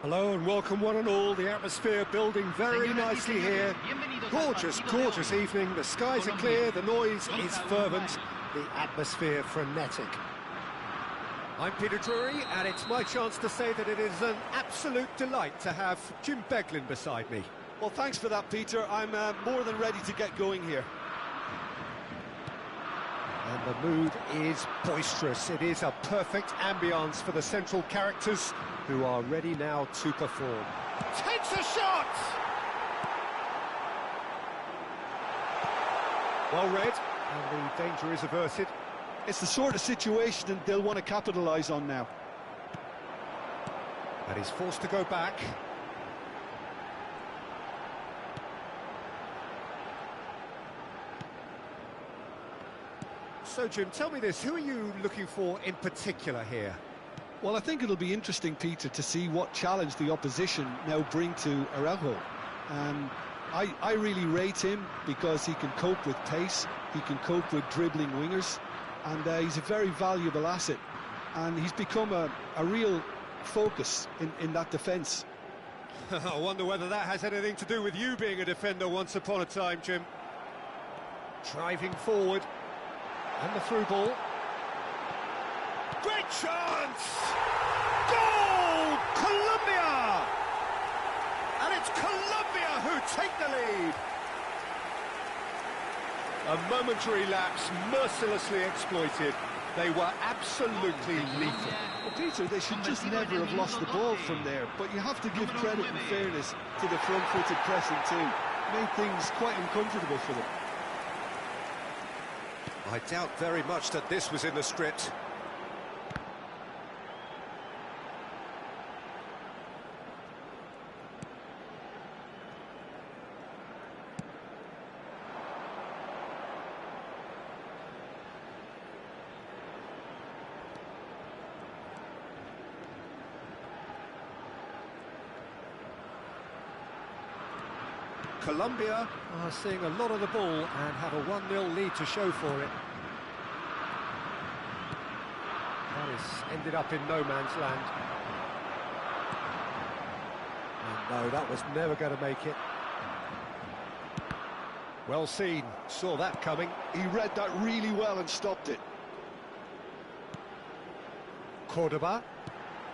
Hello and welcome one and all. The atmosphere building very nicely here. Gorgeous, gorgeous evening. The skies are clear, the noise is fervent, the atmosphere frenetic. I'm Peter Drury, and it's my chance to say that it is an absolute delight to have Jim Beglin beside me. Well, thanks for that, Peter. I'm more than ready to get going here. And the mood is boisterous. It is a perfect ambience for the central characters who are ready now to perform. Takes a shot! Well read, and the danger is averted. It's the sort of situation that they'll want to capitalise on now. And he's forced to go back. So, Jim, tell me this, who are you looking for in particular here? Well, I think it'll be interesting, Peter, to see what challenge the opposition now bring to Araujo. I really rate him because he can cope with pace, he can cope with dribbling wingers, and he's a very valuable asset. And he's become a real focus in that defence. I wonder whether that has anything to do with you being a defender once upon a time, Jim. Driving forward. And the through ball. Great chance! Goal! Colombia! And it's Colombia who take the lead. A momentary lapse mercilessly exploited. They were absolutely lethal. Well, Peter, they should just never have lost the ball from there, but you have to give credit and fairness to the front-footed pressing too. Made things quite uncomfortable for them. I doubt very much that this was in the script. Colombia are seeing a lot of the ball and have a 1-0 lead to show for it. That has ended up in no man's land. And no, that was never going to make it. Well seen, saw that coming. He read that really well and stopped it. Cordoba,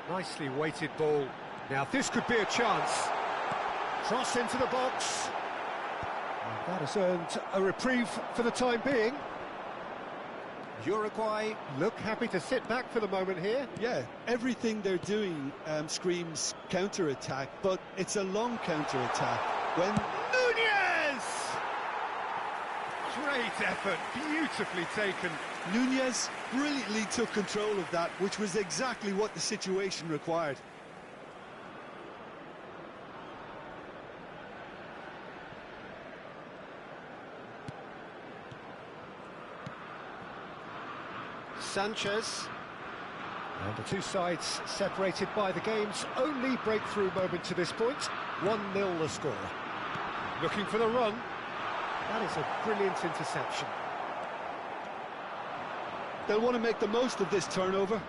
nicely weighted ball. Now this could be a chance. Cross into the box. And that has earned a reprieve for the time being. Uruguay look happy to sit back for the moment here. Yeah, everything they're doing screams counter-attack, but it's a long counter-attack. When Nunez! Great effort, beautifully taken. Nunez brilliantly took control of that, which was exactly what the situation required. Sanchez, and the two sides separated by the game's only breakthrough moment to this point. 1-0 the score. Looking for the run. That is a brilliant interception. They'll want to make the most of this turnover.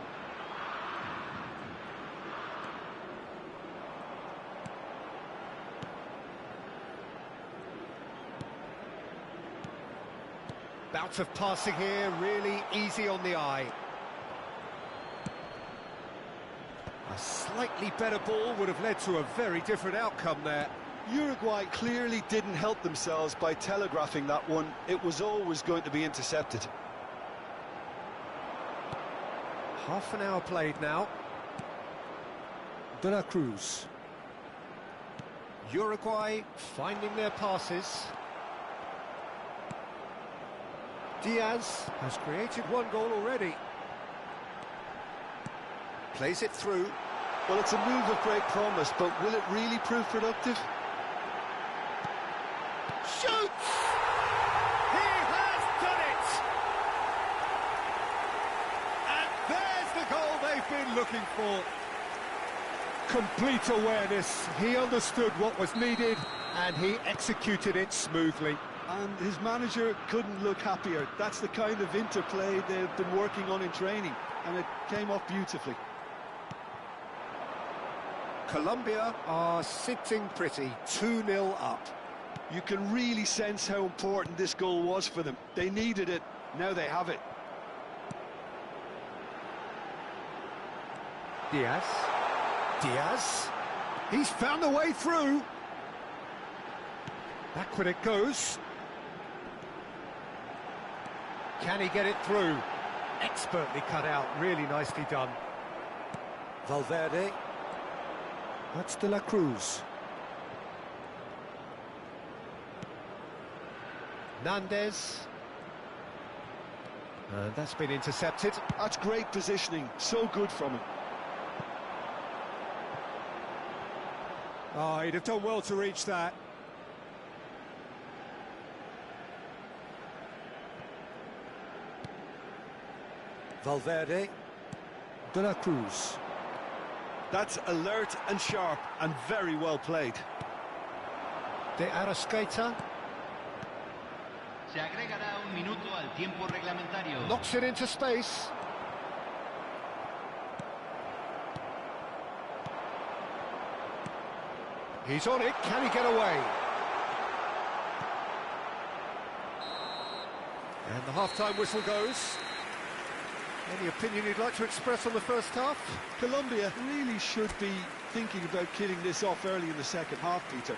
Bout of passing here, really easy on the eye. A slightly better ball would have led to a very different outcome there. Uruguay clearly didn't help themselves by telegraphing that one. It was always going to be intercepted. Half an hour played now. De la Cruz. Uruguay finding their passes. Diaz has created one goal already. Plays it through. Well, it's a move of great promise, but will it really prove productive? Shoots! He has done it! And there's the goal they've been looking for. Complete awareness. He understood what was needed, and he executed it smoothly. And his manager couldn't look happier. That's the kind of interplay they've been working on in training, and it came off beautifully. Colombia are sitting pretty, 2-0 up. You can really sense how important this goal was for them. They needed it, now they have it. Diaz. He's found a way through. Backward it goes. Can he get it through? Expertly cut out, really nicely done. Valverde. That's De La Cruz. Nandez. And that's been intercepted. That's great positioning, so good from him. Oh, he'd have done well to reach that. Valverde. De La Cruz. That's alert and sharp and very well played. De Arrascaeta. Se agregará un minuto al tiempo reglamentario. Knocks it into space. He's on it, can he get away? And the half-time whistle goes. Any opinion you'd like to express on the first half? Colombia really should be thinking about killing this off early in the second half, Peter.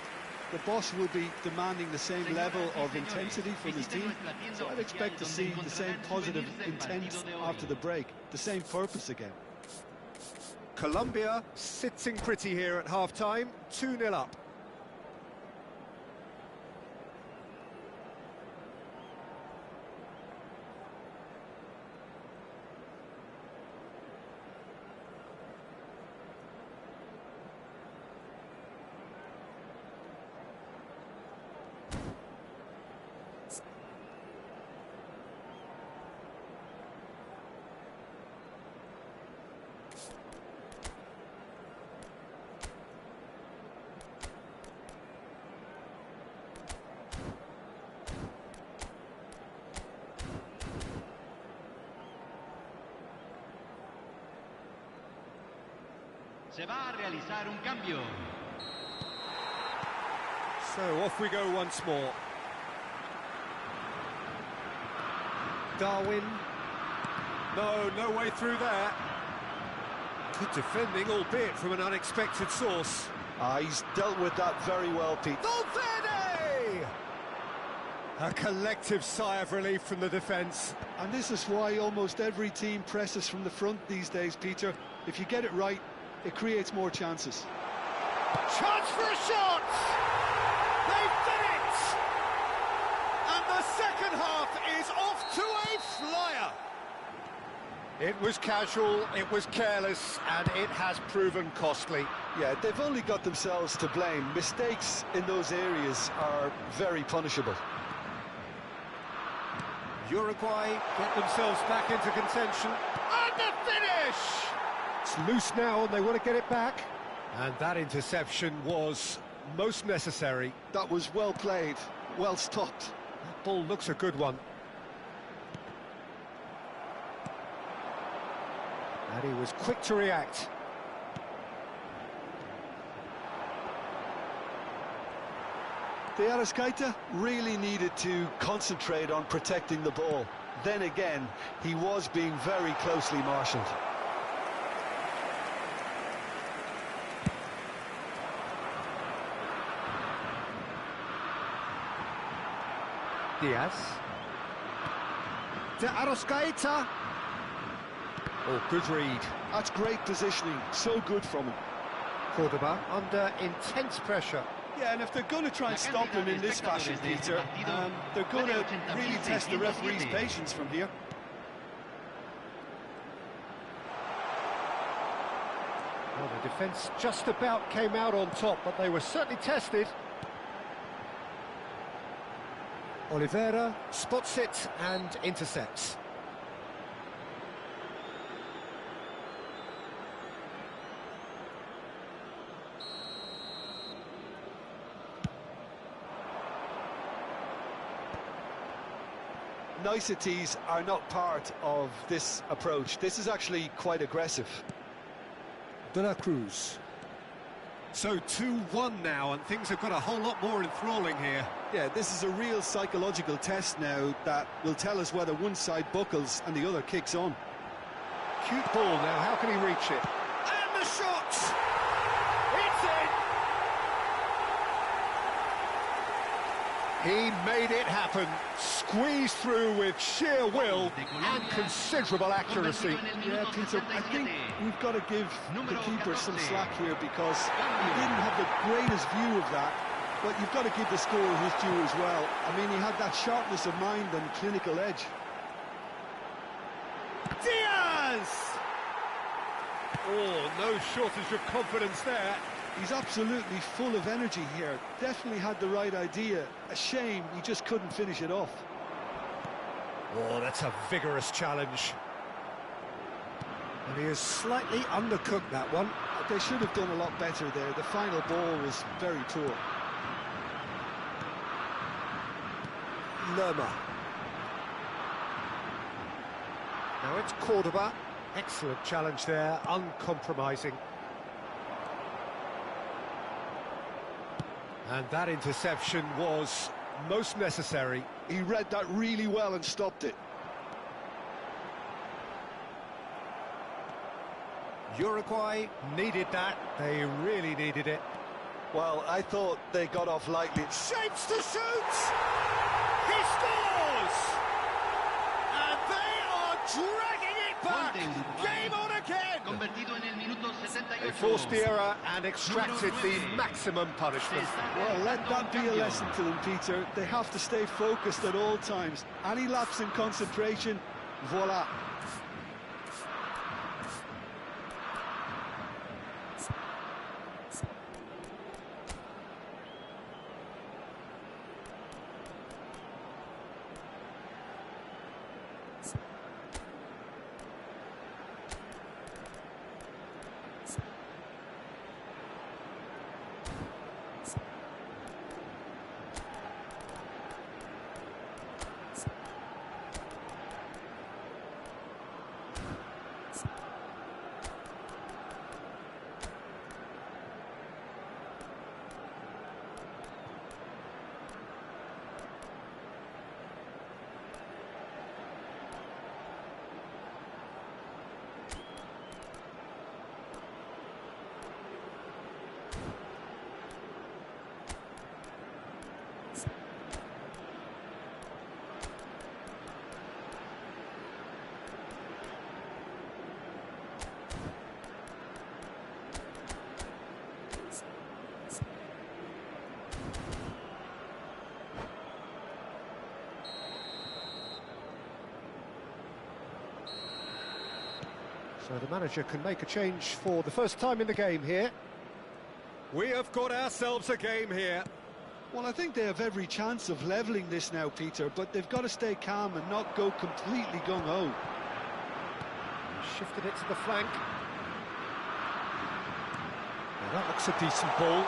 The boss will be demanding the same level of intensity from his team, so I'd expect to see the same positive intent after the break, the same purpose again. Colombia sitting pretty here at half-time, 2-0 up. Se va a realizar un cambio. So off we go once more. Darwin. No way through there. Good defending, albeit from an unexpected source. He's dealt with that very well, Pete. Valverde! A collective sigh of relief from the defence. And this is why almost every team presses from the front these days, Peter. If you get it right, it creates more chances. Chance for a shot! They've done it! And the second half is off to a flyer. It was casual, it was careless, and it has proven costly. Yeah, they've only got themselves to blame. Mistakes in those areas are very punishable. Uruguay get themselves back into contention. And the finish! It's loose now and they want to get it back. And that interception was most necessary. That was well played, well stopped. That ball looks a good one. And he was quick to react. De Arrascaeta really needed to concentrate on protecting the ball. Then again, he was being very closely marshalled. Diaz. De Arrascaeta. Oh, good read. That's great positioning, so good from him. Cordoba under intense pressure. Yeah, and if they're going to try and stop him in this fashion, Peter, they're going to really test the referee's patience from here. Well, the defence just about came out on top, but they were certainly tested. Oliveira spots it and intercepts. Niceties are not part of this approach. This is actually quite aggressive. De La Cruz. So 2-1 now, and things have got a whole lot more enthralling here. Yeah, this is a real psychological test now that will tell us whether one side buckles and the other kicks on. Cute ball now, how can he reach it? And the shot! It's in! He made it happen, squeezed through with sheer will and considerable accuracy. Yeah, Peter, I think we've got to give the keeper some slack here because he didn't have the greatest view of that, but you've got to give the scorer his due as well. I mean, he had that sharpness of mind and clinical edge. Diaz! Oh, no shortage of confidence there. He's absolutely full of energy here. Definitely had the right idea. A shame he just couldn't finish it off. Oh, that's a vigorous challenge. And he has slightly undercooked that one. They should have done a lot better there. The final ball was very poor. Lerma. Now it's Cordoba. Excellent challenge there, uncompromising. And that interception was most necessary. He read that really well and stopped it. Uruguay needed that. They really needed it. Well, I thought they got off lightly. Shapes to shoot! He scores! And they are dragging it back! Game on again! They forced the error and extracted the maximum punishment. Well, let that be a lesson to them, Peter. They have to stay focused at all times. Any lapse in concentration, voila. So the manager can make a change for the first time in the game here. We have got ourselves a game here. Well, I think they have every chance of levelling this now, Peter, but they've got to stay calm and not go completely gung-ho. Shifted it to the flank. Now that looks a decent ball.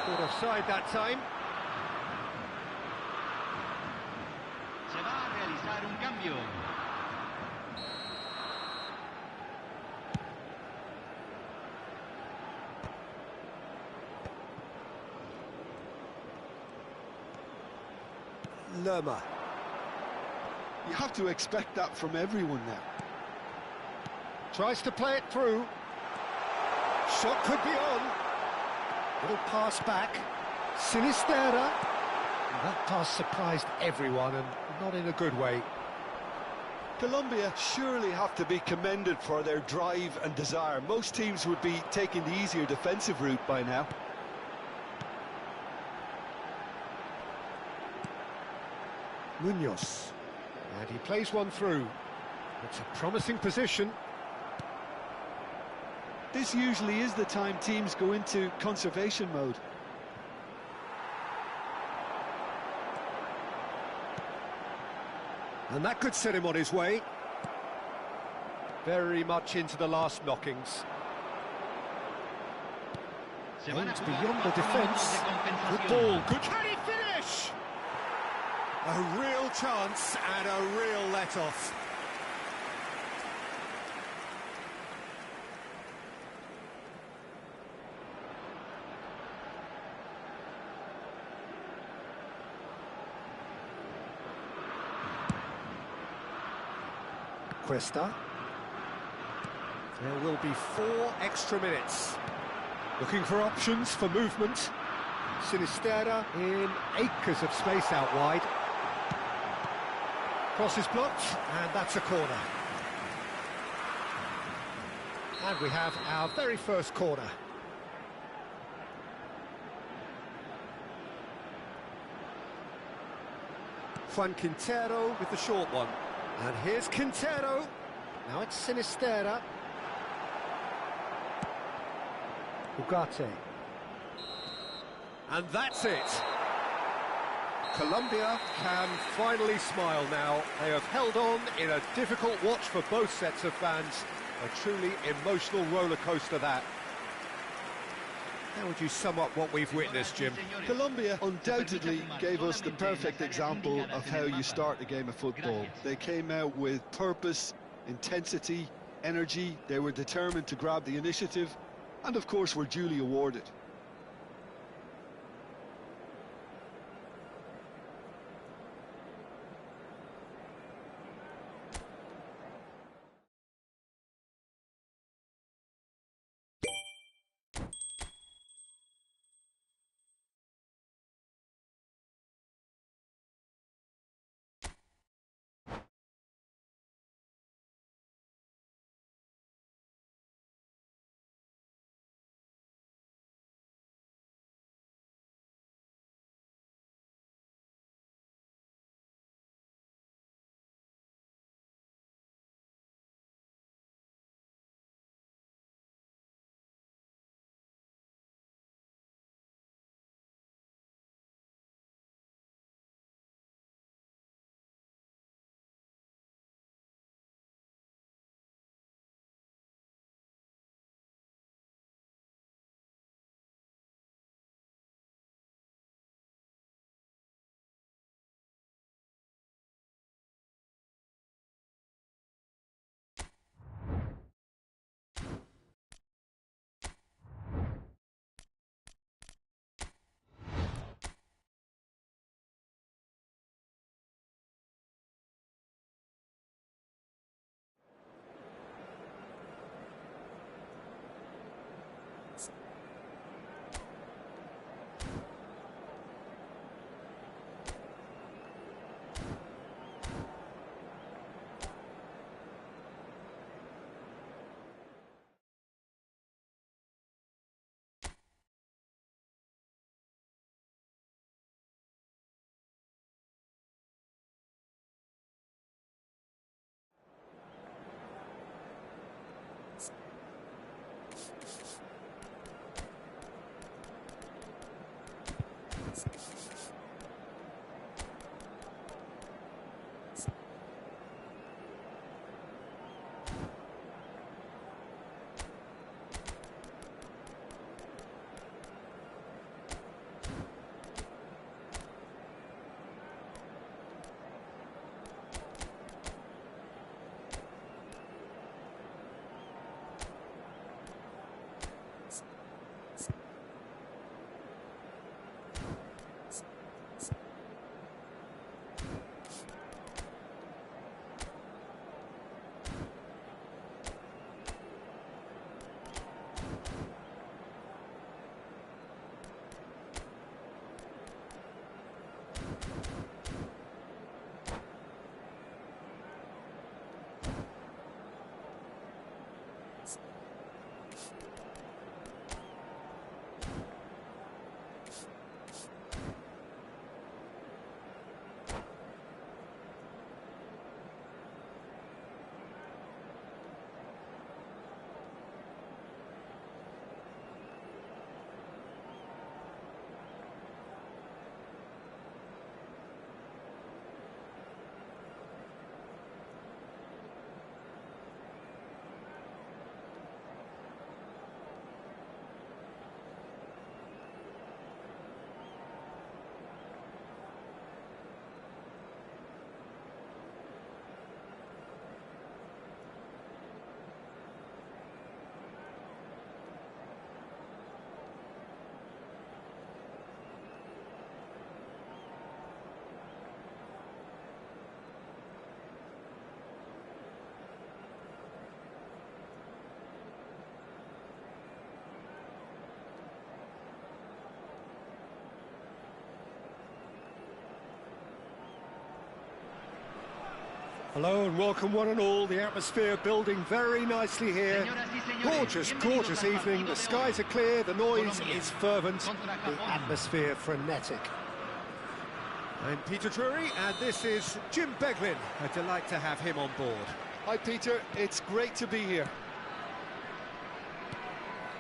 Caught offside that time. Se va a realizar un cambio. Lerma. You have to expect that from everyone now. Tries to play it through. Shot could be on. Little pass back. Sinisterra. And that pass surprised everyone, and not in a good way. Colombia surely have to be commended for their drive and desire. Most teams would be taking the easier defensive route by now. Munoz. And he plays one through. It's a promising position. This usually is the time teams go into conservation mode. And that could set him on his way. Very much into the last knockings. Aimed beyond the defence. Good ball, good. Can he finish? A real chance and a real let-off. Cuesta. There will be 4 extra minutes. Looking for options for movement. Sinisterra in acres of space out wide. Cross is blocked, and that's a corner. And we have our very first corner. Juan Quintero with the short one. And here's Quintero. Now it's Sinisterra. Ugarte. And that's it. Colombia can finally smile now. They have held on in a difficult watch for both sets of fans. A truly emotional roller coaster that. How would you sum up what we've witnessed, Jim? Colombia undoubtedly gave us the perfect example of how you start a game of football. They came out with purpose, intensity, energy. They were determined to grab the initiative, and of course were duly awarded. Hello and welcome one and all. The atmosphere building very nicely here. Gorgeous, gorgeous evening. The skies are clear, the noise is fervent, the atmosphere frenetic. I'm Peter Drury, and this is Jim Beglin. A delight to have him on board. Hi Peter, it's great to be here.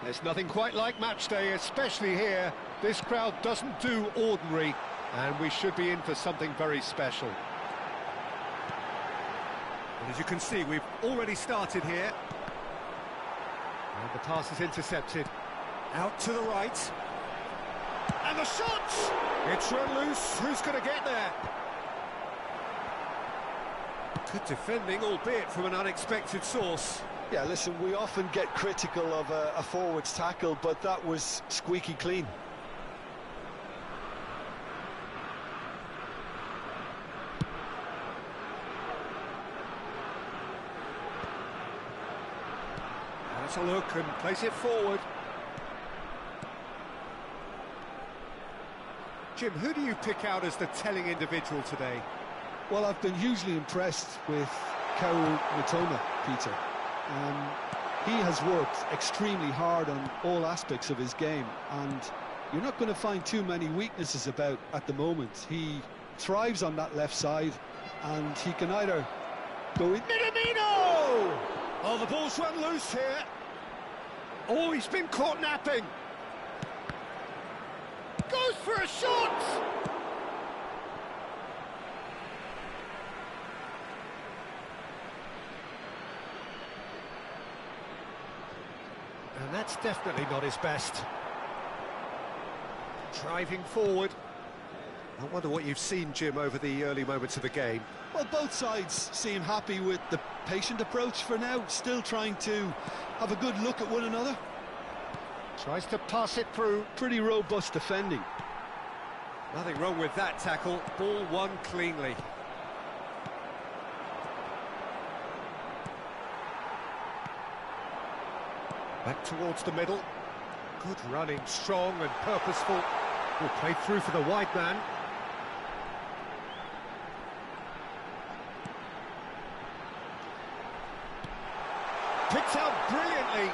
There's nothing quite like match day, especially here. This crowd doesn't do ordinary, and we should be in for something very special. And as you can see, we've already started here. And the pass is intercepted. Out to the right. And the shot! It's run loose. Who's going to get there? Good defending, albeit from an unexpected source. Yeah, listen, we often get critical of a forward's tackle, but that was squeaky clean. That's a look and place it forward. Jim, who do you pick out as the telling individual today? Well, I've been hugely impressed with Kaoru Mitoma, Peter. He has worked extremely hard on all aspects of his game, and you're not going to find too many weaknesses about at the moment. He thrives on that left side, and he can either go in... Minamino! Oh, the ball's run loose here. Oh, he's been caught napping. Goes for a shot! And that's definitely not his best. Driving forward. I wonder what you've seen, Jim, over the early moments of the game. Well, both sides seem happy with the patient approach for now, still trying to have a good look at one another. Tries to pass it through. Pretty robust defending. Nothing wrong with that tackle. Ball won cleanly. Back towards the middle. Good running, strong and purposeful. Will play through for the wide man. Picked out brilliantly.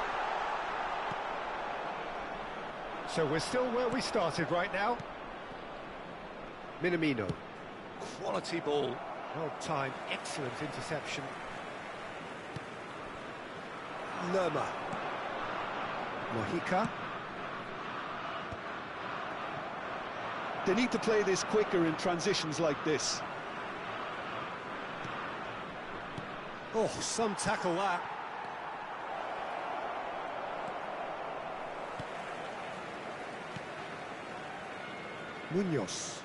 So we're still where we started right now. Minamino. Quality ball. Well timed. Excellent interception. Lerma. Mojica. They need to play this quicker in transitions like this. Oh, some tackle that. Munoz.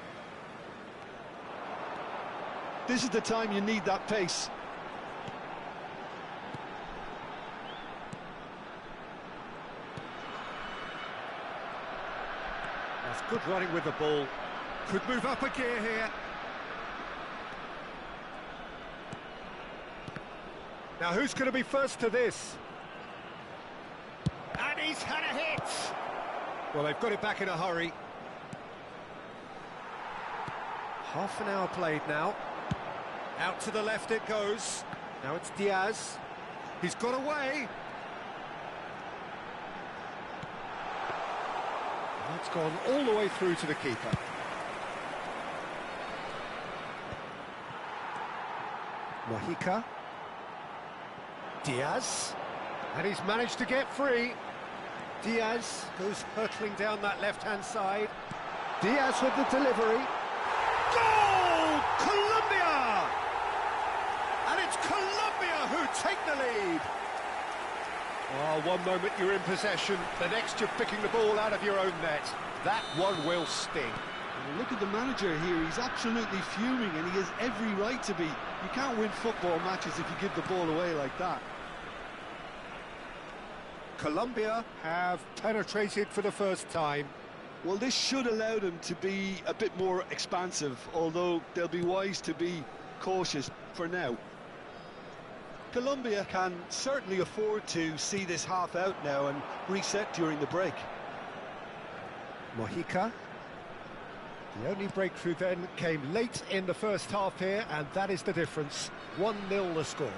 This is the time you need that pace. That's good running with the ball. Could move up a gear here. Now who's going to be first to this? And he's had a hit! Well, they've got it back in a hurry. Half an hour played now. Out to the left it goes. Now it's Diaz. He's got away. That's gone all the way through to the keeper. Mojica. Diaz. And he's managed to get free. Diaz goes hurtling down that left-hand side. Diaz with the delivery. Goal! Colombia! And it's Colombia who take the lead. Oh, one moment you're in possession, the next you're picking the ball out of your own net. That one will sting. And look at the manager here, he's absolutely fuming and he has every right to be. You can't win football matches if you give the ball away like that. Colombia have penetrated for the first time. Well, this should allow them to be a bit more expansive, although they'll be wise to be cautious for now. Colombia can certainly afford to see this half out now and reset during the break. Mojica. The only breakthrough then came late in the first half here, and that is the difference. 1-0 the score.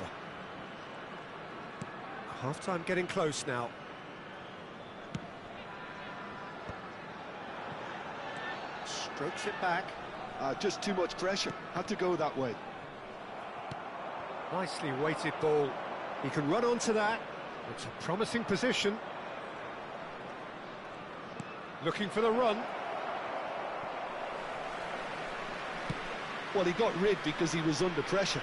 Half-time getting close now. Strokes it back. Just too much pressure. Had to go that way. Nicely weighted ball. He can run onto that. It's a promising position. Looking for the run. Well, he got rid because he was under pressure.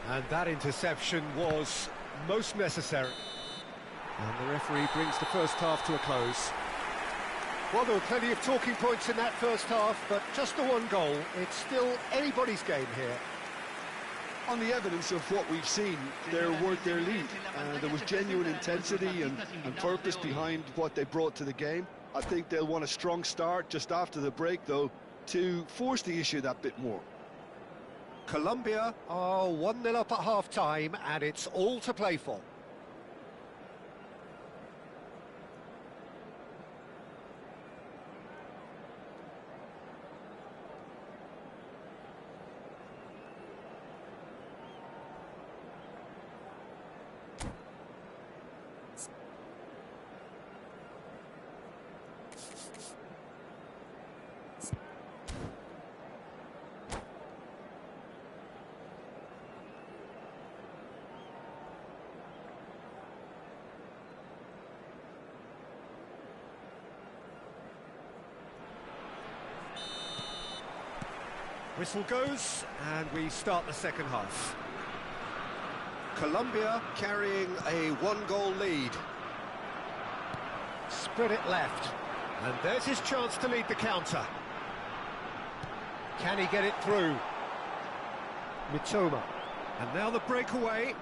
And that interception was most necessary. And the referee brings the first half to a close. Well, there were plenty of talking points in that first half, but just the one goal. It's still anybody's game here. On the evidence of what we've seen, they're worth their lead. There was genuine intensity and purpose behind what they brought to the game. I think they'll want a strong start just after the break, though, to force the issue that bit more. Colombia are 1-0 up at half-time, and it's all to play for. Whistle goes, and we start the second half. Colombia carrying a one-goal lead. Spread it left. And there's his chance to lead the counter. Can he get it through? Mitoma. And now the breakaway.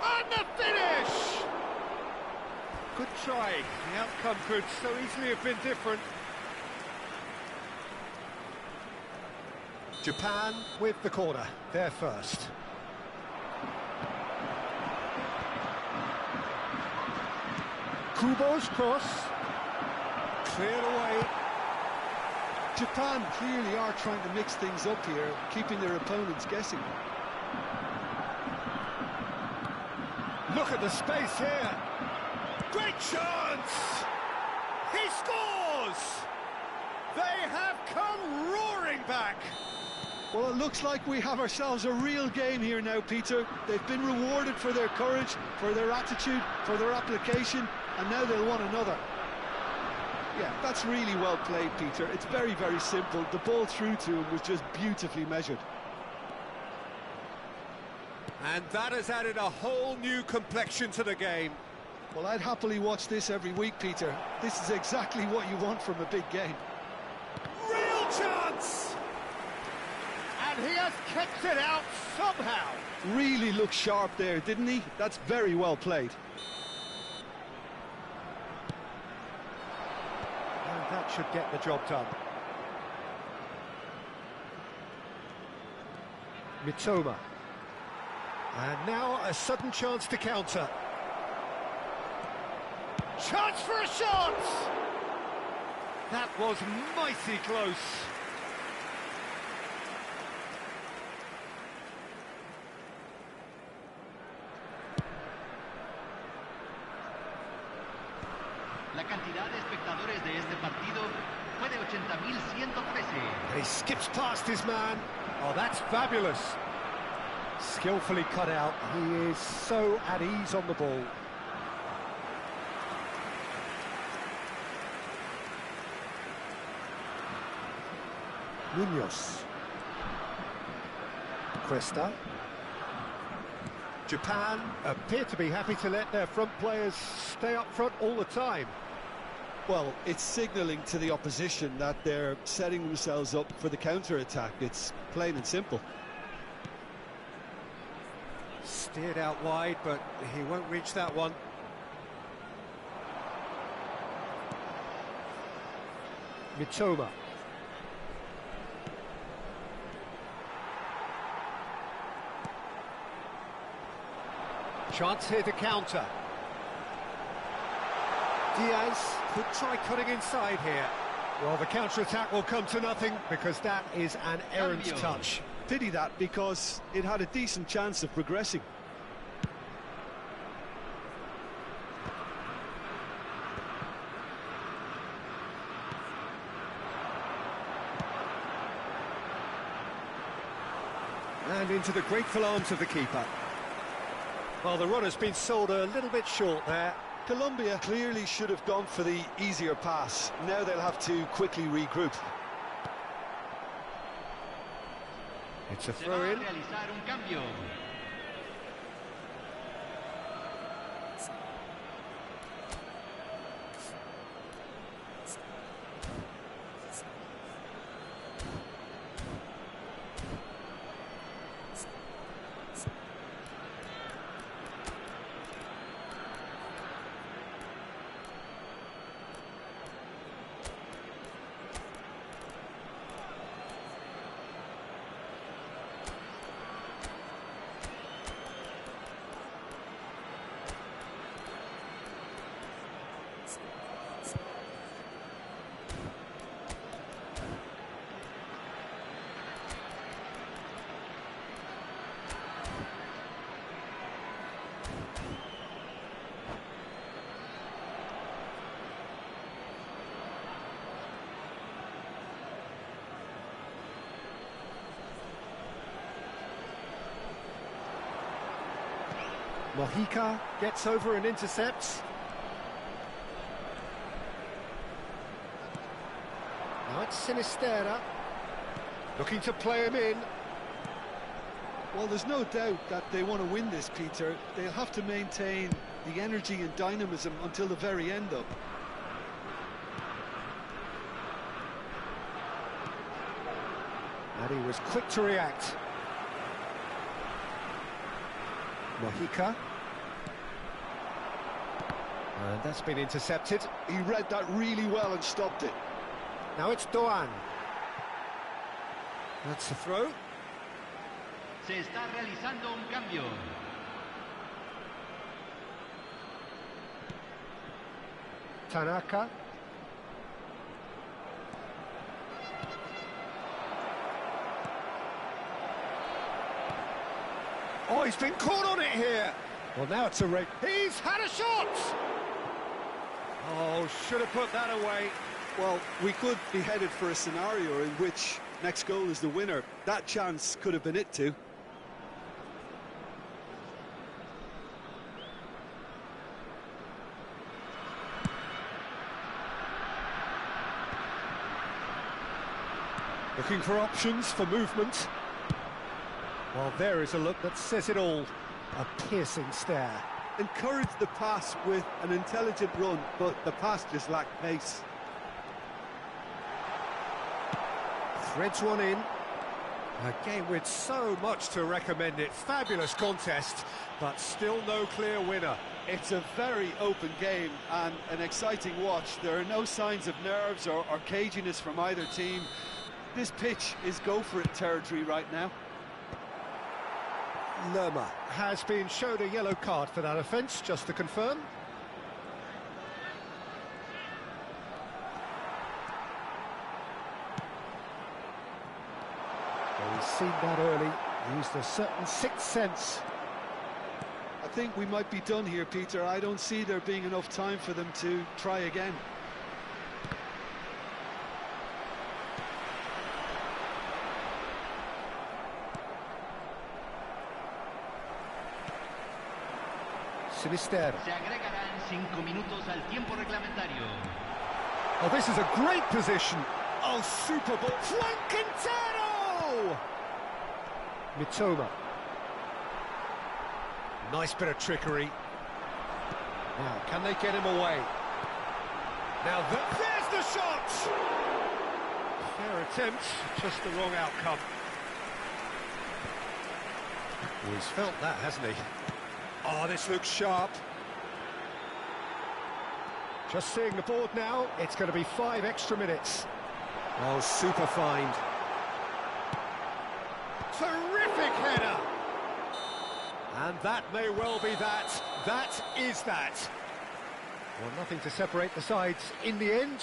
And the finish! Good try. The outcome could so easily have been different. Japan with the corner. They're first. Kubo's cross. Cleared away. Japan clearly are trying to mix things up here, keeping their opponents guessing. Look at the space here. Great chance! He scores! They have come roaring back. Well, it looks like we have ourselves a real game here now, Peter. They've been rewarded for their courage, for their attitude, for their application, and now they'll want another. Yeah, that's really well played, Peter. It's very, very simple. The ball through to him was just beautifully measured. And that has added a whole new complexion to the game. Well, I'd happily watch this every week, Peter. This is exactly what you want from a big game. Real chance! And he has kept it out somehow. Really looked sharp there, didn't he? That's very well played. And that should get the job done. Mitoma. And now a sudden chance to counter. Chance for a shot! That was mighty close. La cantidad de espectadores de este partido fue de 80.113. And he skips past his man. Oh, that's fabulous. Skillfully cut out. He is so at ease on the ball. Munoz. Cresta. Japan appear to be happy to let their front players stay up front all the time. Well, it's signalling to the opposition that they're setting themselves up for the counter-attack. It's plain and simple. Steered out wide, but he won't reach that one. Mitoma. Chance here to counter. Diaz could try cutting inside here. Well, the counter-attack will come to nothing because that is an errant touch. Pity that, because it had a decent chance of progressing. And into the grateful arms of the keeper. Well, the runner's been sold a little bit short there. Colombia clearly should have gone for the easier pass. Now they'll have to quickly regroup. It's a throw-in. Mojica gets over and intercepts. Now it's Sinisterra, looking to play him in. Well, there's no doubt that they want to win this, Peter. They'll have to maintain the energy and dynamism until the very end, though. And he was quick to react. Mojica. And that's been intercepted. He read that really well and stopped it. Now it's Doan. That's the throw. Se está realizando un cambio. Tanaka. Oh, he's been caught on it here. Well, now it's a race. He's had a shot! Oh, should have put that away. Well, we could be headed for a scenario in which next goal is the winner. That chance could have been it too. Looking for options for movement. Well, there is a look that says it all. A piercing stare. Encouraged the pass with an intelligent run, but the pass just lacked pace. Threads one in. A game with so much to recommend it. Fabulous contest, but still no clear winner. It's a very open game and an exciting watch. There are no signs of nerves or caginess from either team. This pitch is go-for-it territory right now. Lerma has been shown a yellow card for that offence, just to confirm. Well, he's seen that early, used a certain sixth sense. I think we might be done here, Peter. I don't see there being enough time for them to try again. Sinisterra. Se agregarán 5 minutos al tiempo reglamentario. Oh, this is a great position. Oh, super ball. Flankentero! Mitoma. Nice bit of trickery. Now, can they get him away? Now, there's the shot! Fair attempt, just the wrong outcome. Oh, he's felt that, hasn't he? Oh, this looks sharp. Just seeing the board now, it's going to be 5 extra minutes. Oh, super find. Terrific header! And that may well be that. That is that. Well, nothing to separate the sides in the end,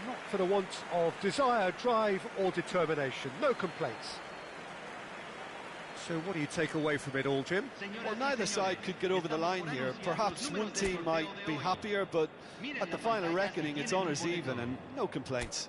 not for the want of desire, drive or determination. No complaints. So what do you take away from it all, Jim? Well, neither side could get over the line here. Perhaps one team might be happier, but at the final reckoning, it's honours even and no complaints.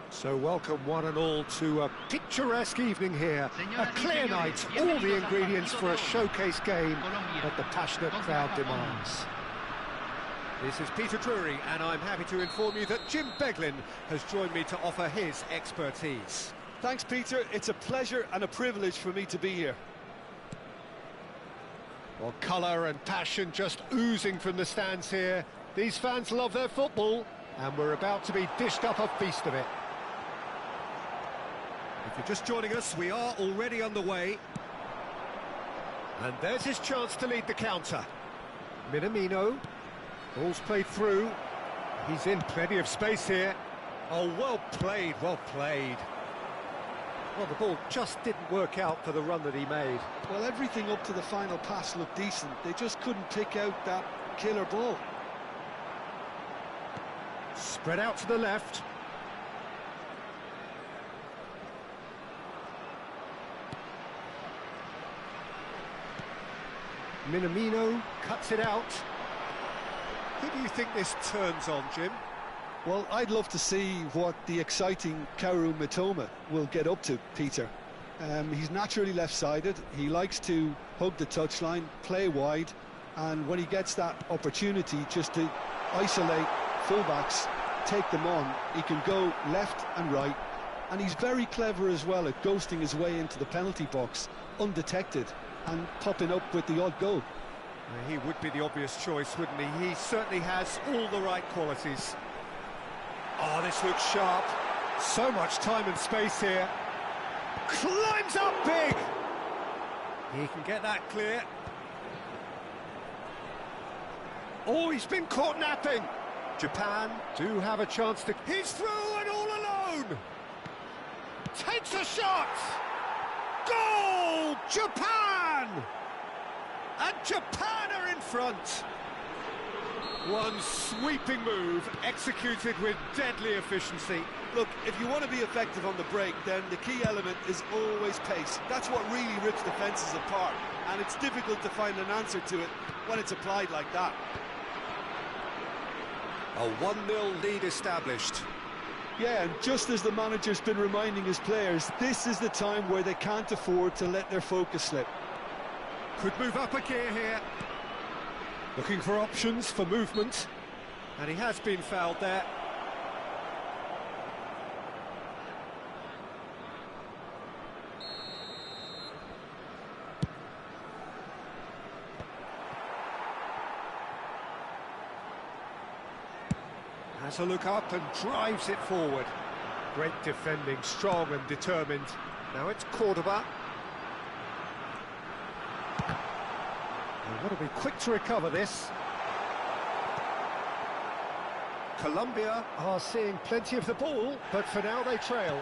So welcome one and all to a picturesque evening here. A clear night, all the ingredients for a showcase game that the passionate crowd demands. This is Peter Drury, and I'm happy to inform you that Jim Beglin has joined me to offer his expertise. Thanks, Peter. It's a pleasure and a privilege for me to be here. Well, colour and passion just oozing from the stands here. These fans love their football, and we're about to be dished up a feast of it. If you're just joining us, we are already underway. And there's his chance to lead the counter. Minamino, ball's played through. He's in plenty of space here. Oh, well played, well played. Well, the ball just didn't work out for the run that he made. Well, everything up to the final pass looked decent. They just couldn't pick out that killer ball. Spread out to the left. Minamino cuts it out. Who do you think this turns on, Jim? Well, I'd love to see what the exciting Kaoru Mitoma will get up to, Peter. He's naturally left-sided. He likes to hug the touchline, play wide, and when he gets that opportunity just to isolate fullbacks, take them on, he can go left and right, and he's very clever as well at ghosting his way into the penalty box, undetected, and popping up with the odd goal. He would be the obvious choice, wouldn't he? He certainly has all the right qualities. Oh, this looks sharp. So much time and space here. Climbs up big! He can get that clear. Oh, he's been caught napping. Japan do have a chance to... He's through and all alone! Takes a shot! Goal! Japan! And Japan are in front. One sweeping move, executed with deadly efficiency. Look, if you want to be effective on the break, then the key element is always pace. That's what really rips defences apart, and it's difficult to find an answer to it when it's applied like that. A 1-0 lead established. Yeah, and just as the manager's been reminding his players, this is the time where they can't afford to let their focus slip. Could move up a gear here. Looking for options for movement. And he has been fouled there. Has a look up and drives it forward. Great defending, strong and determined. Now it's Cordoba. They've got to be quick to recover this. Colombia are seeing plenty of the ball, but for now they trail.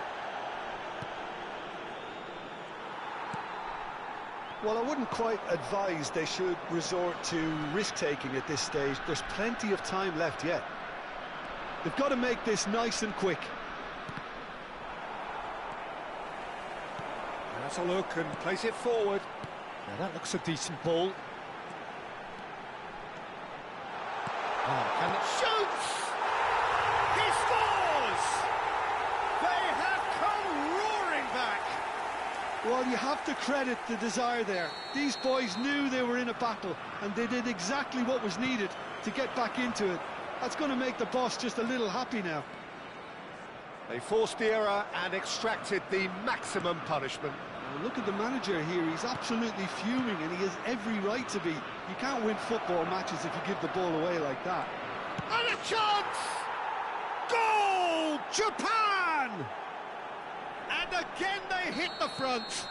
Well, I wouldn't quite advise they should resort to risk-taking at this stage. There's plenty of time left yet. They've got to make this nice and quick. Has a look and plays it forward. Now that looks a decent ball. Oh, can it shoots! He scores! They have come roaring back. Well, you have to credit the desire there. These boys knew they were in a battle, and they did exactly what was needed to get back into it. That's going to make the boss just a little happy now. They forced the error and extracted the maximum punishment. Now, look at the manager here. He's absolutely fuming, and he has every right to be. You can't win football matches if you give the ball away like that. And a chance! Goal! Japan! And again they hit the front.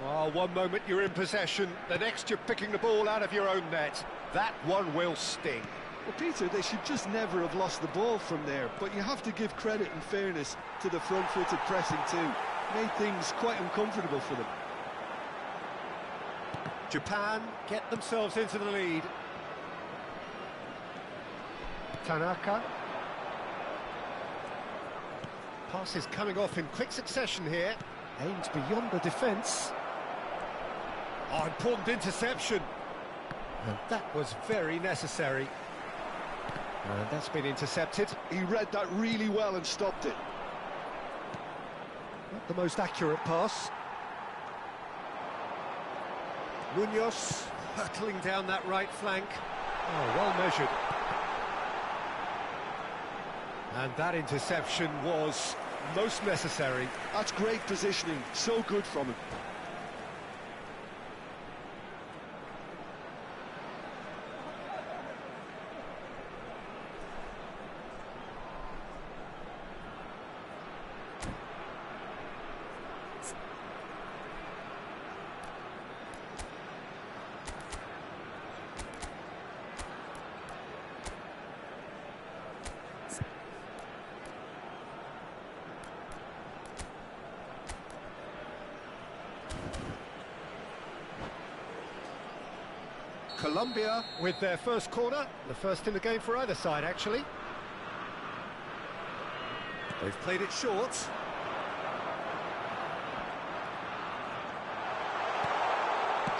Oh, one moment you're in possession, the next you're picking the ball out of your own net. That one will sting. Well, Peter, they should just never have lost the ball from there, but you have to give credit and fairness to the front-footed pressing too. Made things quite uncomfortable for them. Japan get themselves into the lead. Tanaka. Passes coming off in quick succession here. Aimed beyond the defence. Oh, important interception. And that was very necessary. And that's been intercepted. He read that really well and stopped it. Not the most accurate pass. Munoz hurtling down that right flank. Oh, well measured. And that interception was most necessary. That's great positioning, so good from him. Colombia with their first corner, the first in the game for either side actually. They've played it short.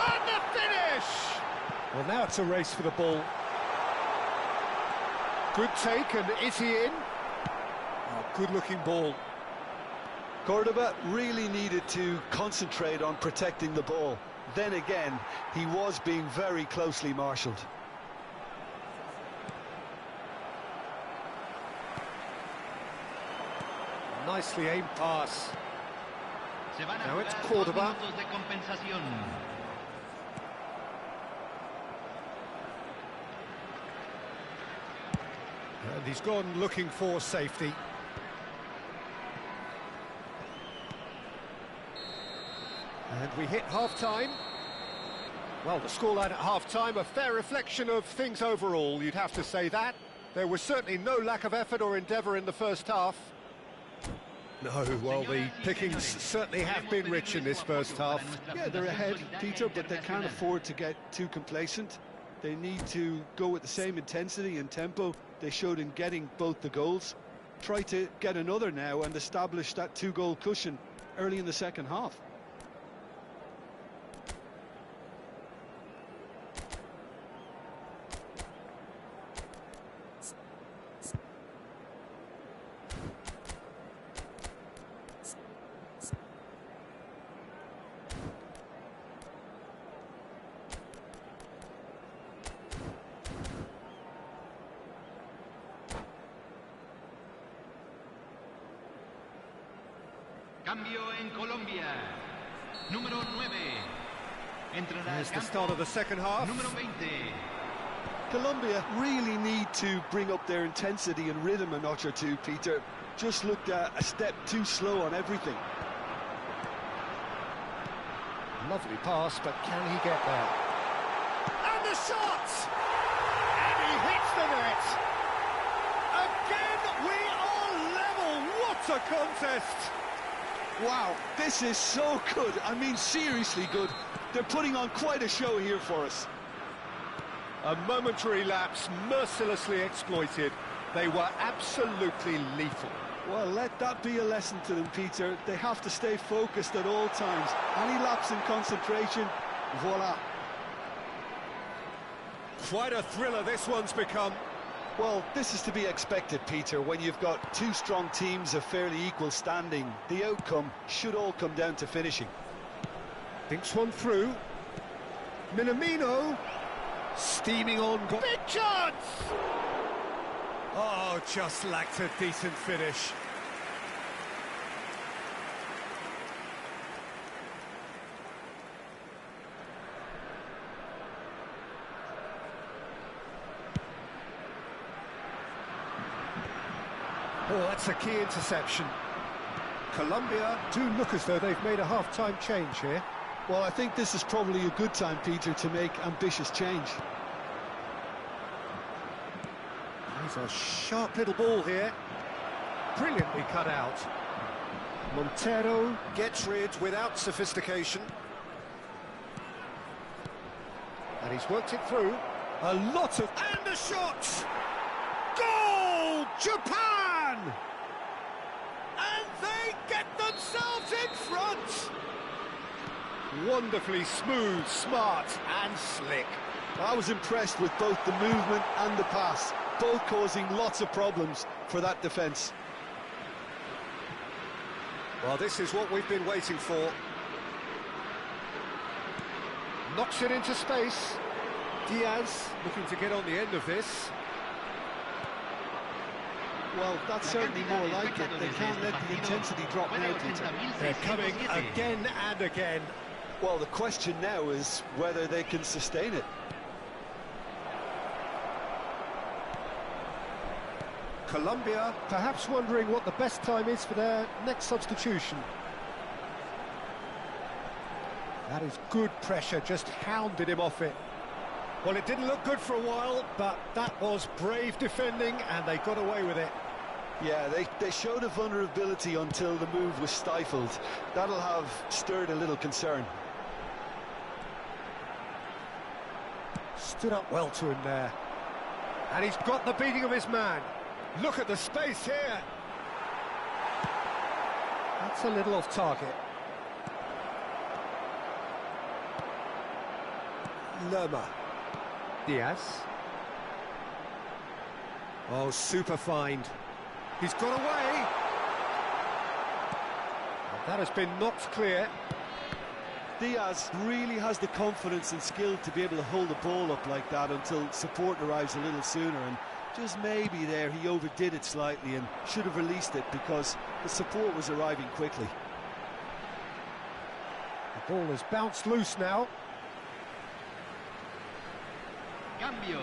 And the finish! Well, now it's a race for the ball. Good take, and is he in? Oh, good-looking ball. Cordoba really needed to concentrate on protecting the ball. Then again, he was being very closely marshalled. Nicely aimed pass. Now it's Cordoba. And he's gone looking for safety. And we hit half-time. Well, the scoreline at half-time, a fair reflection of things overall, you'd have to say that. There was certainly no lack of effort or endeavour in the first half. No, well, the pickings certainly have been rich in this first half. Yeah, they're ahead, Peter, but they can't afford to get too complacent. They need to go with the same intensity and tempo they showed in getting both the goals. Try to get another now and establish that two-goal cushion early in the second half. Cambio en Colombia. Número 9. Entrará There's the start of the second half. Número 20. Colombia really need to bring up their intensity and rhythm a notch or two, Peter. Just looked a step too slow on everything. Lovely pass, but can he get there? And the shot! And he hits the net! Again, we are level! What a contest! Wow, this is so good. I mean, seriously good. They're putting on quite a show here for us. A momentary lapse, mercilessly exploited. They were absolutely lethal. Well, let that be a lesson to them, Peter. They have to stay focused at all times. Any lapse in concentration, voila. Quite a thriller this one's become. Well, this is to be expected, Peter. When you've got two strong teams of fairly equal standing, the outcome should all come down to finishing. Thinks one through. Minamino, steaming on. Big chance! Oh, just lacked a decent finish. Oh, that's a key interception. Colombia do look as though they've made a half-time change here. Well, I think this is probably a good time, Peter, to make ambitious change. There's a sharp little ball here. Brilliantly cut out. Montero gets rid without sophistication. And he's worked it through. A lot of... And a shot! Goal! Japan! And they get themselves in front! Wonderfully smooth, smart and slick. I was impressed with both the movement and the pass, both causing lots of problems for that defence. Well, this is what we've been waiting for. Knocks it into space. Diaz looking to get on the end of this. Well, that's certainly more like it. They can't let the intensity drop now, Peter. They're coming again and again. Well, the question now is whether they can sustain it. Colombia perhaps wondering what the best time is for their next substitution. That is good pressure, just hounded him off it. Well, it didn't look good for a while, but that was brave defending and they got away with it. Yeah, they showed a vulnerability until the move was stifled. That'll have stirred a little concern. Stood up well to him there. And he's got the beating of his man. Look at the space here. That's a little off target. Lerma. Diaz. Oh, super find. He's got away. And that has been knocked clear. Diaz really has the confidence and skill to be able to hold the ball up like that until support arrives a little sooner, and just maybe there he overdid it slightly and should have released it because the support was arriving quickly. The ball has bounced loose now. Cambio.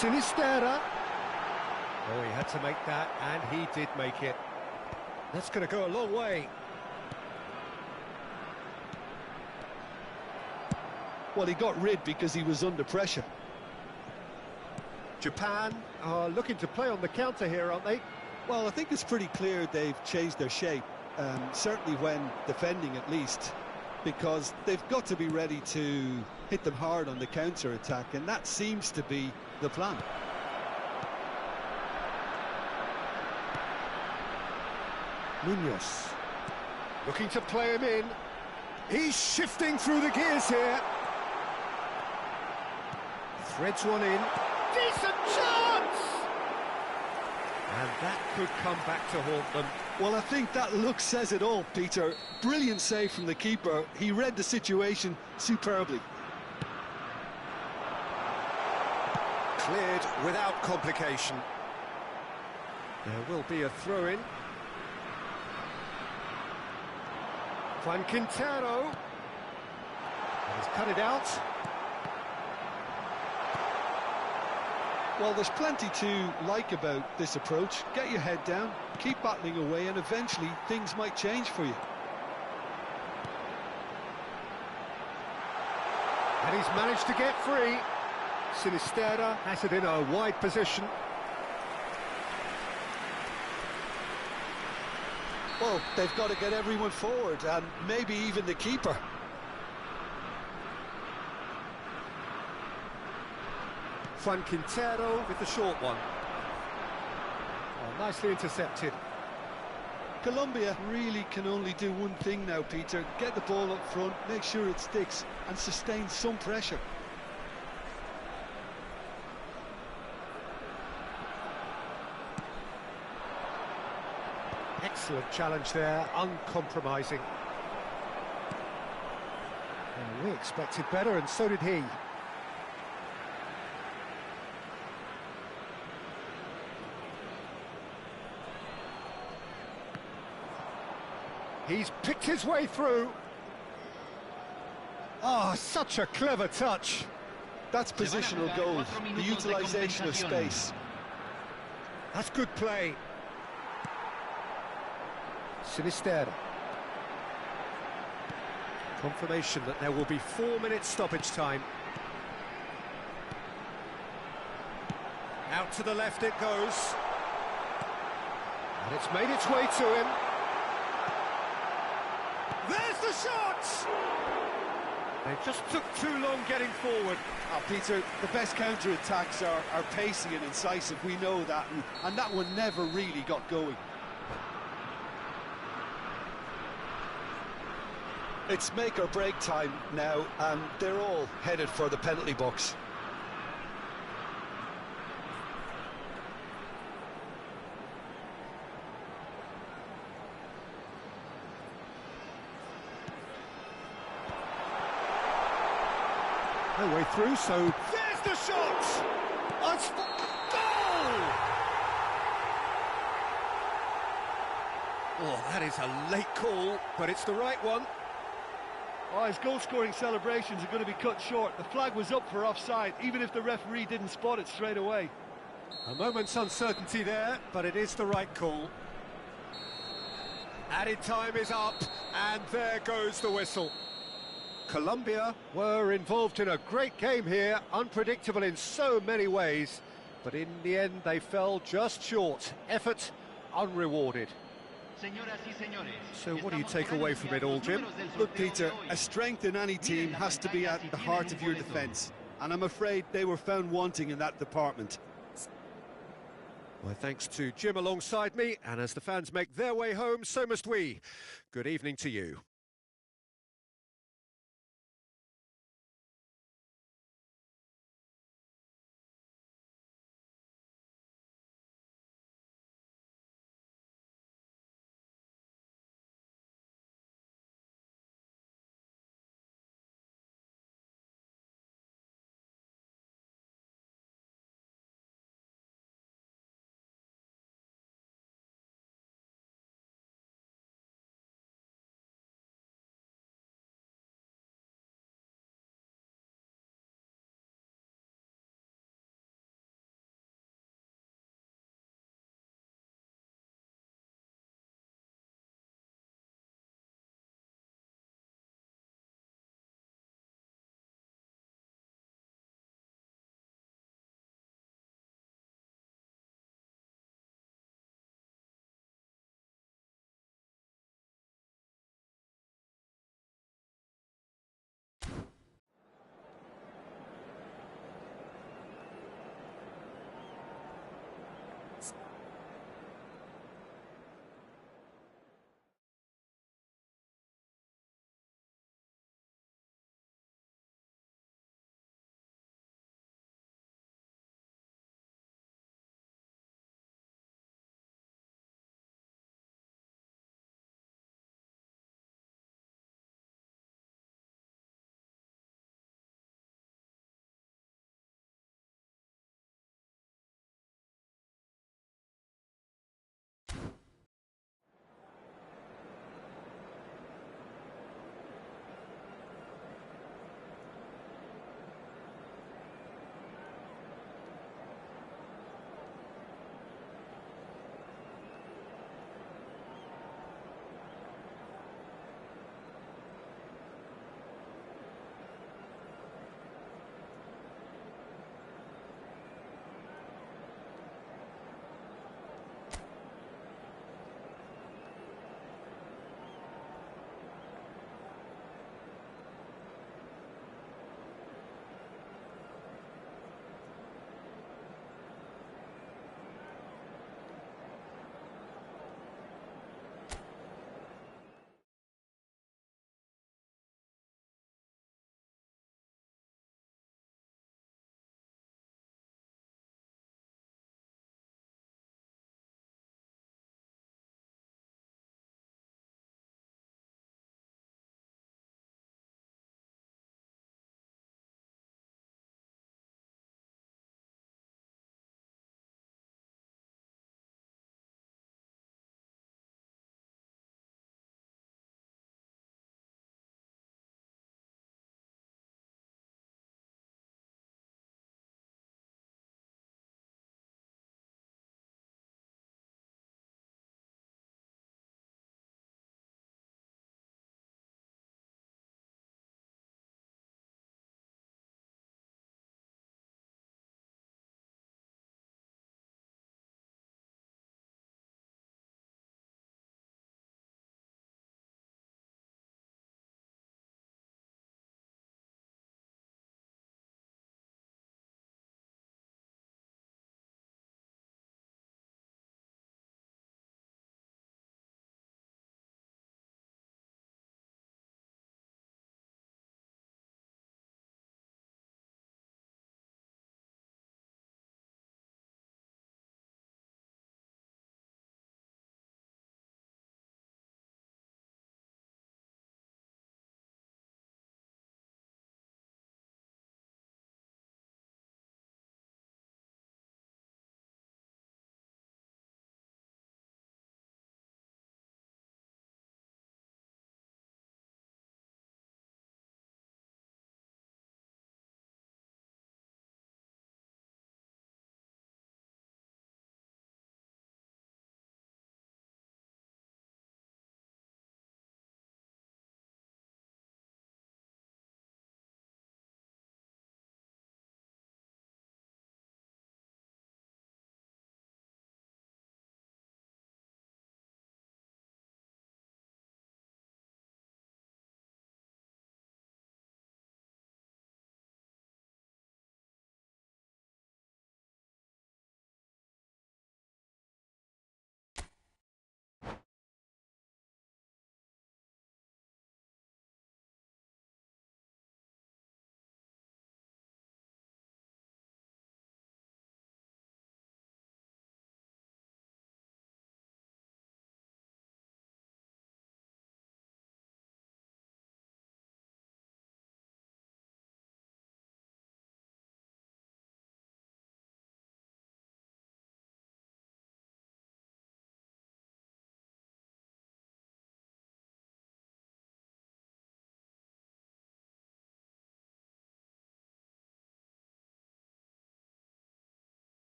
Sinisterra. Oh, he had to make that, and he did make it. That's going to go a long way. Well, he got rid because he was under pressure. Japan are looking to play on the counter here, aren't they? Well, I think it's pretty clear they've changed their shape, certainly when defending at least, because they've got to be ready to hit them hard on the counter-attack, and that seems to be the plan. Munoz looking to play him in. He's shifting through the gears here. Threads one in. Decent chance! And that could come back to haunt them. Well, I think that look says it all, Peter. Brilliant save from the keeper. He read the situation superbly. Cleared without complication. There will be a throw-in. Juan Quintero. He's cut it out. Well, there's plenty to like about this approach. Get your head down, keep battling away, and eventually things might change for you. And he's managed to get free. Sinisterra has it in a wide position. Well, they've got to get everyone forward, and maybe even the keeper. Juan Quintero with the short one. Oh, nicely intercepted. Colombia really can only do one thing now, Peter. Get the ball up front, make sure it sticks, and sustain some pressure. Excellent challenge there, uncompromising. Well, we expected better, and so did he. He's picked his way through. Oh, such a clever touch. That's positional goal, the utilisation of space. That's good play. Sinisterra. Confirmation that there will be 4 minutes stoppage time. Out to the left it goes. And it's made its way to him. There's the shot! They just took too long getting forward. Oh, Peter, the best counter-attacks are pacey and incisive, we know that, and that one never really got going. It's make or break time now, and they're all headed for the penalty box. No way through, so... There's the shot! That's... Goal! Oh, that is a late call, but it's the right one. Oh, his goal-scoring celebrations are going to be cut short. The flag was up for offside, even if the referee didn't spot it straight away. A moment's uncertainty there, but it is the right call. Added time is up, and there goes the whistle. Colombia were involved in a great game here, unpredictable in so many ways, but in the end they fell just short. Effort unrewarded. So what do you take away from it all, Jim? Look, Peter, a strength in any team has to be at the heart of your defence, and I'm afraid they were found wanting in that department. Well, thanks to Jim alongside me, and as the fans make their way home, so must we. Good evening to you.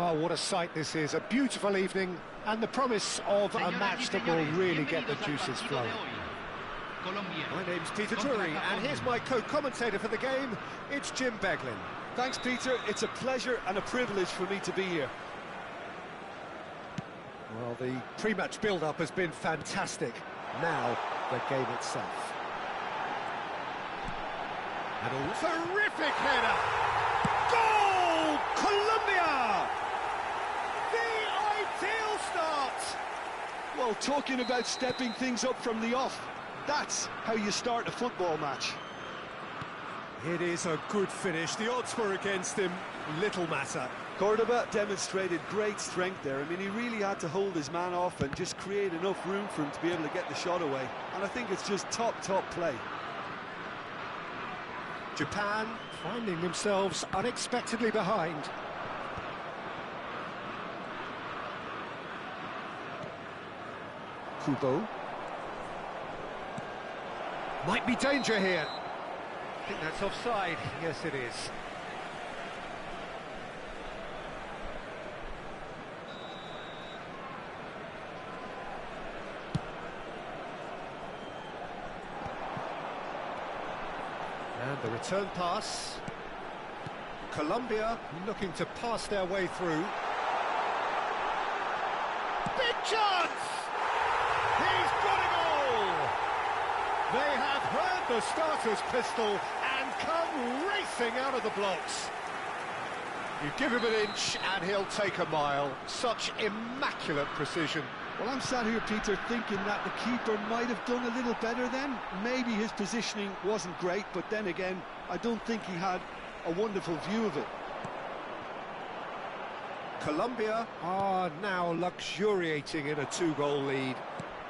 Well, what a sight this is. A beautiful evening and the promise of a match that will really get the juices flowing. My name's Peter Drury, and here's my co-commentator for the game. It's Jim Beglin. Thanks, Peter. It's a pleasure and a privilege for me to be here. Well, the pre-match build-up has been fantastic. Now, the game itself. And a terrific header! Goal! Colombia! The ideal start! Well, talking about stepping things up from the off, that's how you start a football match. It is a good finish. The odds were against him. Little matter. Cordoba demonstrated great strength there. I mean, he really had to hold his man off and just create enough room for him to be able to get the shot away. And I think it's just top play. Japan finding themselves unexpectedly behind. Kubo. Might be danger here. I think that's offside. Yes, it is. And the return pass. Colombia looking to pass their way through. Big chance! He's got a goal! They have heard the starter's pistol and come racing out of the blocks. You give him an inch and he'll take a mile. Such immaculate precision. Well, I'm sat here, Peter, thinking that the keeper might have done a little better then. Maybe his positioning wasn't great, but then again, I don't think he had a wonderful view of it. Colombia are now luxuriating in a 2-goal lead.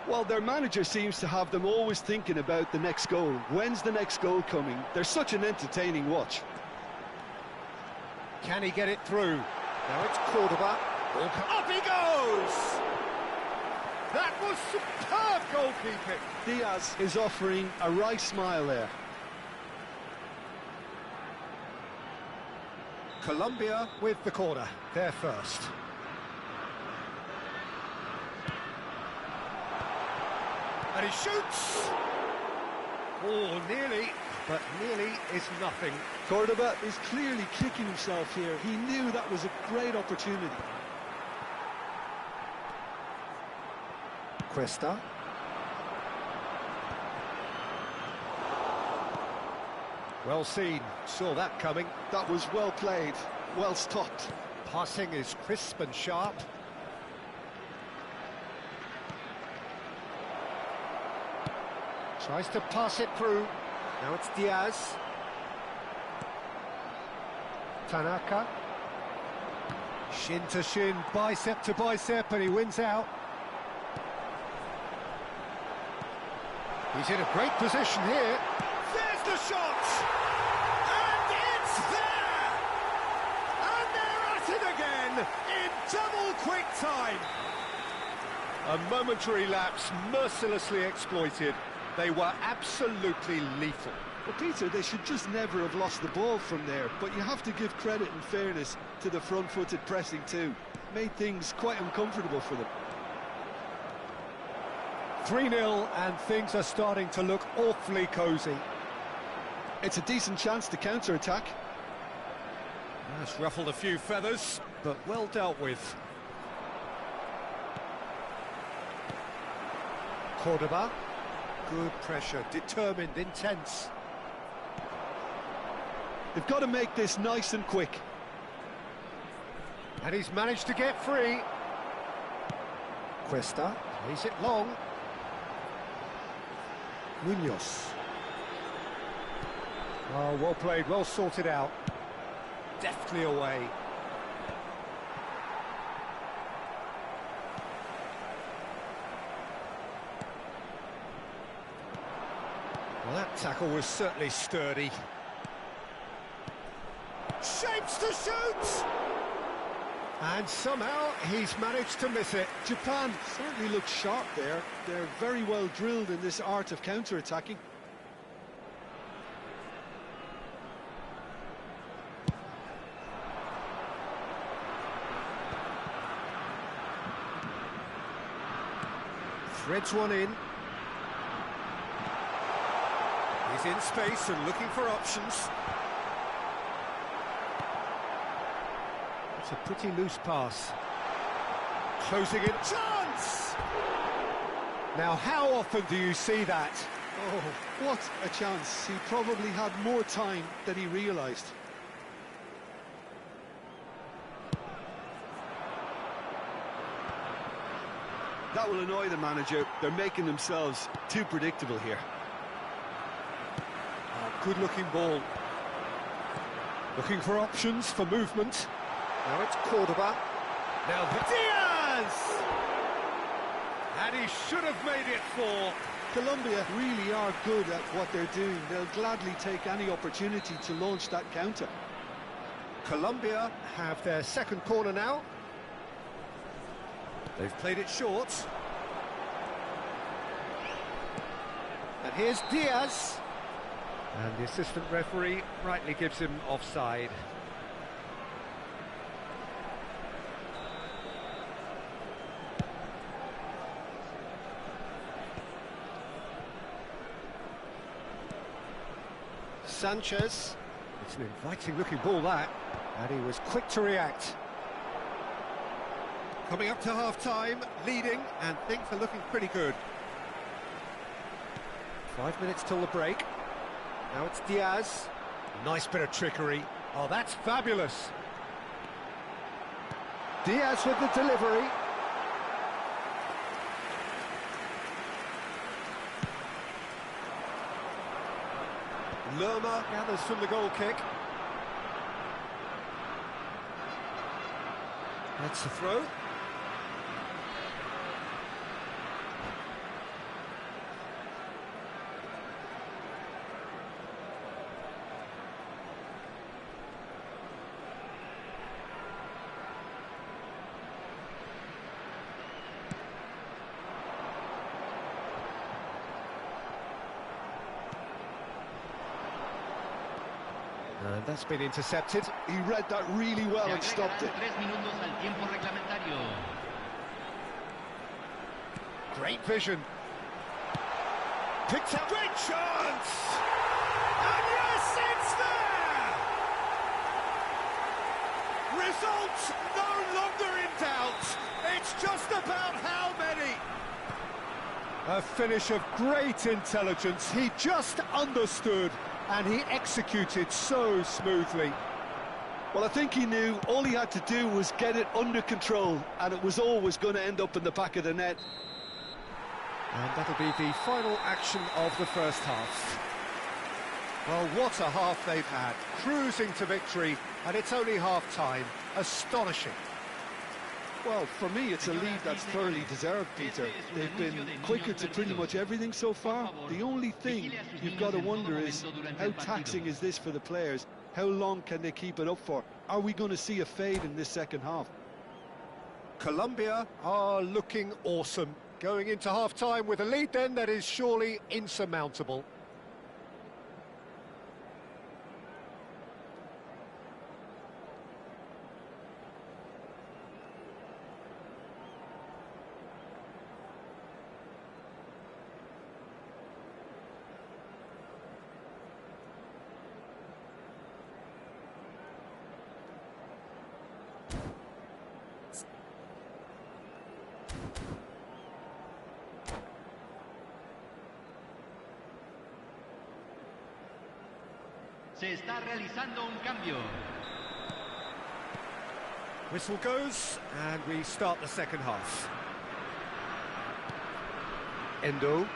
Well, their manager seems to have them always thinking about the next goal. When's the next goal coming? They're such an entertaining watch. Can he get it through? Now it's Cordoba. Up he goes! That was superb goalkeeping. Diaz is offering a right smile there. Colombia with the corner. They're first. And he shoots! Oh, nearly, but nearly is nothing. Cordoba is clearly kicking himself here. He knew that was a great opportunity. Cuesta. Well seen, saw that coming. That was well played, well stopped. Passing is crisp and sharp. Tries to pass it through. Now it's Diaz. Tanaka. Shin to shin, bicep to bicep, and he wins out. He's in a great position here. There's the shot! And it's there! And they're at it again in double quick time. A momentary lapse mercilessly exploited. They were absolutely lethal. Well, Peter, they should just never have lost the ball from there, but you have to give credit and fairness to the front-footed pressing too. Made things quite uncomfortable for them. 3-0 and things are starting to look awfully cosy. It's a decent chance to counter-attack. That's ruffled a few feathers, but well dealt with. Cordoba. Good pressure, determined, intense. They've got to make this nice and quick. And he's managed to get free. Cuesta plays it long. Munoz. Oh, well played, well sorted out. Deftly away. Well, that tackle was certainly sturdy. Shapes to shoot! And somehow he's managed to miss it. Japan certainly looks sharp there. They're very well drilled in this art of counter-attacking. Threads one in. He's in space and looking for options. It's a pretty loose pass. Closing in. Chance! Now, how often do you see that? Oh, what a chance. He probably had more time than he realised. That will annoy the manager. They're making themselves too predictable here. Oh, good-looking ball. Looking for options for movement. Now it's Cordoba. Now Diaz! And he should have made it for... Colombia really are good at what they're doing. They'll gladly take any opportunity to launch that counter. Colombia have their second corner now. They've played it short. And here's Diaz. And the assistant referee rightly gives him offside. Sanchez. It's an inviting looking ball, that. And he was quick to react. Coming up to half-time, leading, and things are looking pretty good. 5 minutes till the break. Now it's Diaz. Nice bit of trickery. Oh, that's fabulous. Diaz with the delivery. Lerma gathers from the goal kick. That's the throw. And that's been intercepted. He read that really well and stopped it. 3 minutos al tiempo reglamentario. Great vision. Picked up. Great chance! And yes, it's there! Results no longer in doubt. It's just about how many. A finish of great intelligence. He just understood. And he executed so smoothly. Well, I think he knew all he had to do was get it under control, and it was always going to end up in the back of the net. And that'll be the final action of the first half. Well, what a half they've had. Cruising to victory, and it's only half-time. Astonishing. Well, for me, it's a lead that's thoroughly deserved, Peter. They've been quicker to pretty much everything so far. The only thing you've got to wonder is, how taxing is this for the players? How long can they keep it up for? Are we going to see a fade in this second half? Colombia are looking awesome. Going into half-time with a lead then that is surely insurmountable. Se está realizando un cambio. Whistle goes, and we start the second half. Endo.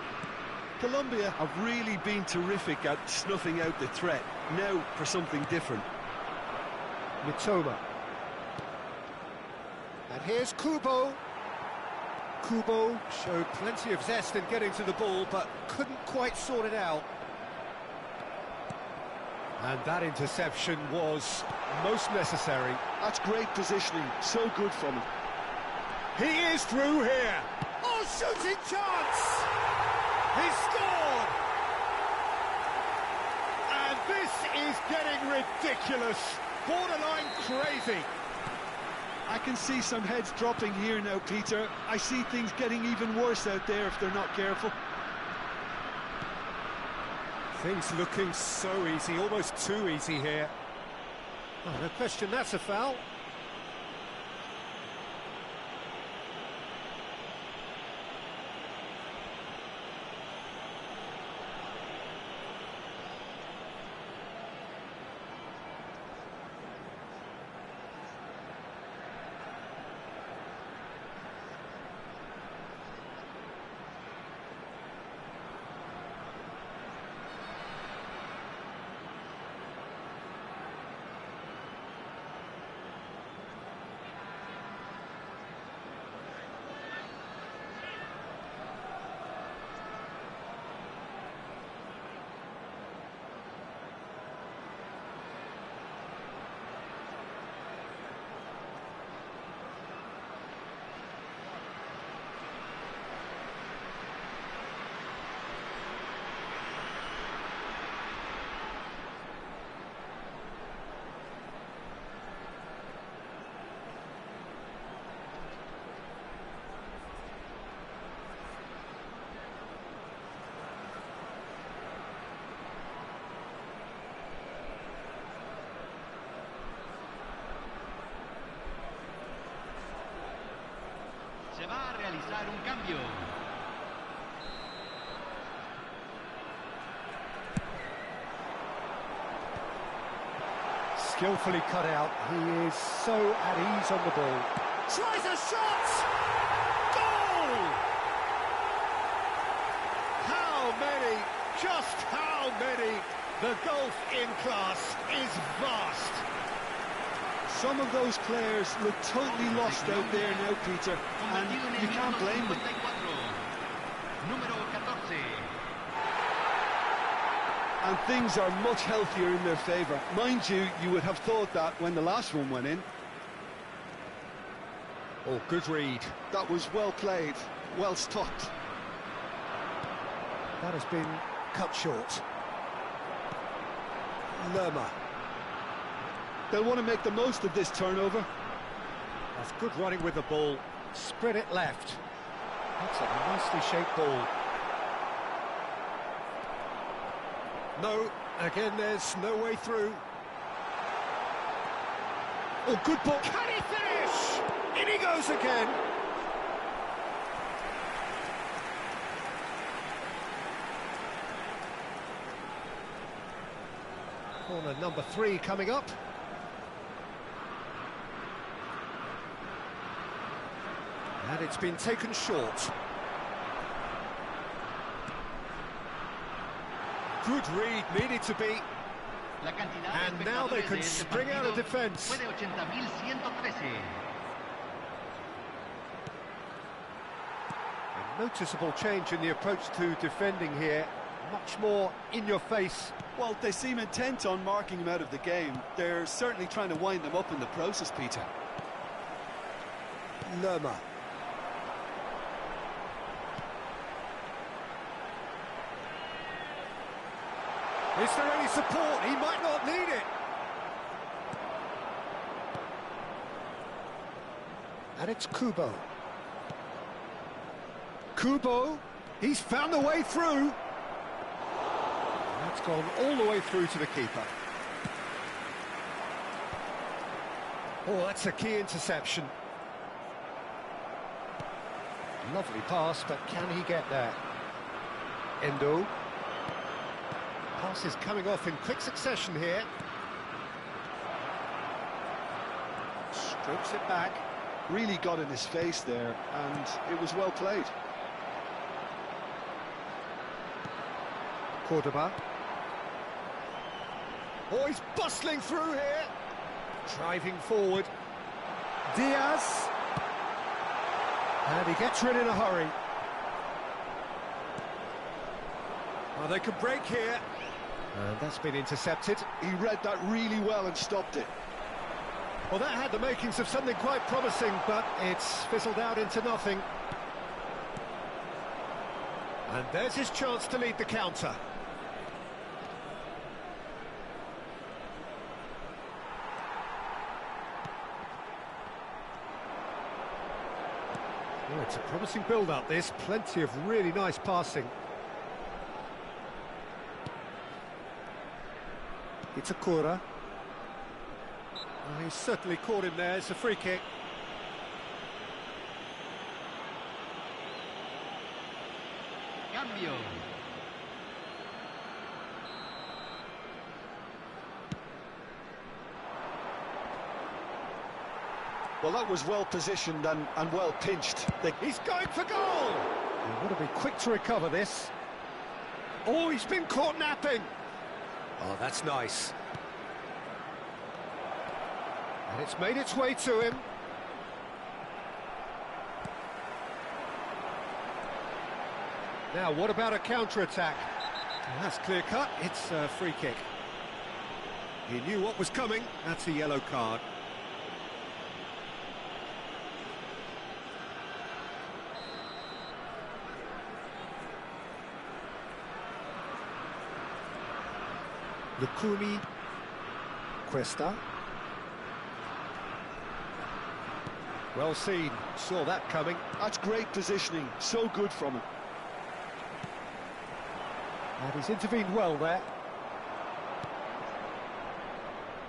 Colombia have really been terrific at snuffing out the threat. Now for something different. Mitoma. And here's Kubo. Kubo showed plenty of zest in getting to the ball, but couldn't quite sort it out. And that interception was most necessary. That's great positioning, so good from him. He is through here. Oh, shooting chance! He scored! And this is getting ridiculous. Borderline crazy. I can see some heads dropping here now, Peter. I see things getting even worse out there if they're not careful. Things looking so easy, almost too easy here. Oh, no question, that's a foul. Se va a realizar un cambio. Skillfully cut out. He is so at ease on the ball. Tries a shot! Goal! How many? Just how many? The gulf in class is vast. Some of those players look totally lost out there now, Peter, and you can't blame them. Número 14. And things are much healthier in their favour. Mind you, you would have thought that when the last one went in. Oh, good read. That was well played, well stopped. That has been cut short. Lerma. They'll want to make the most of this turnover. That's good running with the ball. Spread it left. That's a nicely shaped ball. No, again there's no way through. Oh, good ball. Can he finish? In he goes again. Corner number 3 coming up. And it's been taken short. Good read, needed to be. And now they can spring out of defence. A noticeable change in the approach to defending here. Much more in your face. Well, they seem intent on marking him out of the game. They're certainly trying to wind them up in the process, Peter. Lerma. Is there any support? He might not need it. And it's Kubo. Kubo, he's found the way through. That's gone all the way through to the keeper. Oh, that's a key interception. Lovely pass, but can he get there? Endo. Pass is coming off in quick succession here. Strokes it back. Really got in his face there, and it was well played. Cordoba. Oh, he's bustling through here. Driving forward. Diaz. And he gets rid in a hurry. Oh, they can break here. And that's been intercepted. He read that really well and stopped it. Well, that had the makings of something quite promising, but it's fizzled out into nothing. And there's his chance to lead the counter. It's a promising build-up, this. Plenty of really nice passing. It's a Kura. He's certainly caught him there. It's a free kick. Cambio. Well, that was well positioned and well pinched. He's going for goal! He would have been quick to recover this. Oh, he's been caught napping. Oh, that's nice. And it's made its way to him. Now, what about a counter-attack? Well, that's clear-cut. It's a free kick. He knew what was coming. That's a yellow card. Lukumi, Cuesta. Well seen, saw that coming. That's great positioning, so good from him. And he's intervened well there.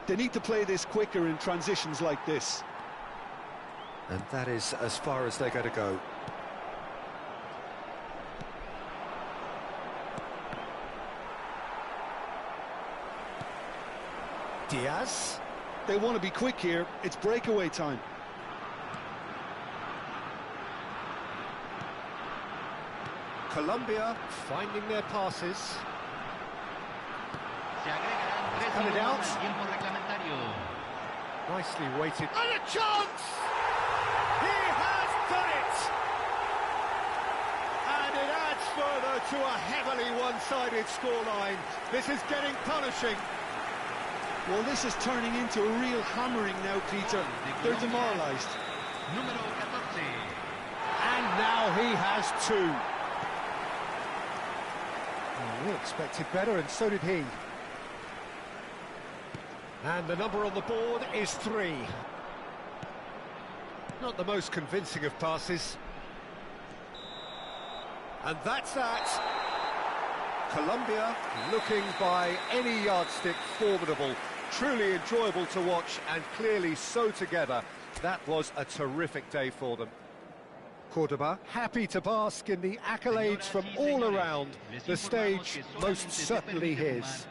They need to play this quicker in transitions like this. And that is as far as they're going to go. Diaz. They want to be quick here. It's breakaway time. Colombia finding their passes. Se agregarán 3 Cut it minutos out. al tiempo reglamentario. Nicely weighted. And a chance! He has done it! And it adds further to a heavily one-sided scoreline. This is getting punishing. Well, this is turning into a real hammering now, Peter. They're demoralised. Número 14. And now he has two. We expected better, and so did he. And the number on the board is 3. Not the most convincing of passes. And that's that. Colombia looking by any yardstick formidable. Truly enjoyable to watch and clearly so together. That was a terrific day for them. Cordoba happy to bask in the accolades from all around. The stage most certainly his.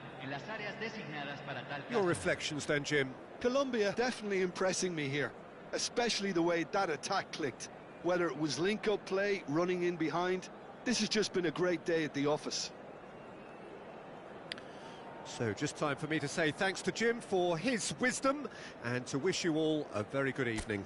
Your reflections then, Jim? Colombia definitely impressing me here, especially the way that attack clicked. Whether it was link-up play, running in behind, this has just been a great day at the office. So just time for me to say thanks to Jim for his wisdom and to wish you all a very good evening.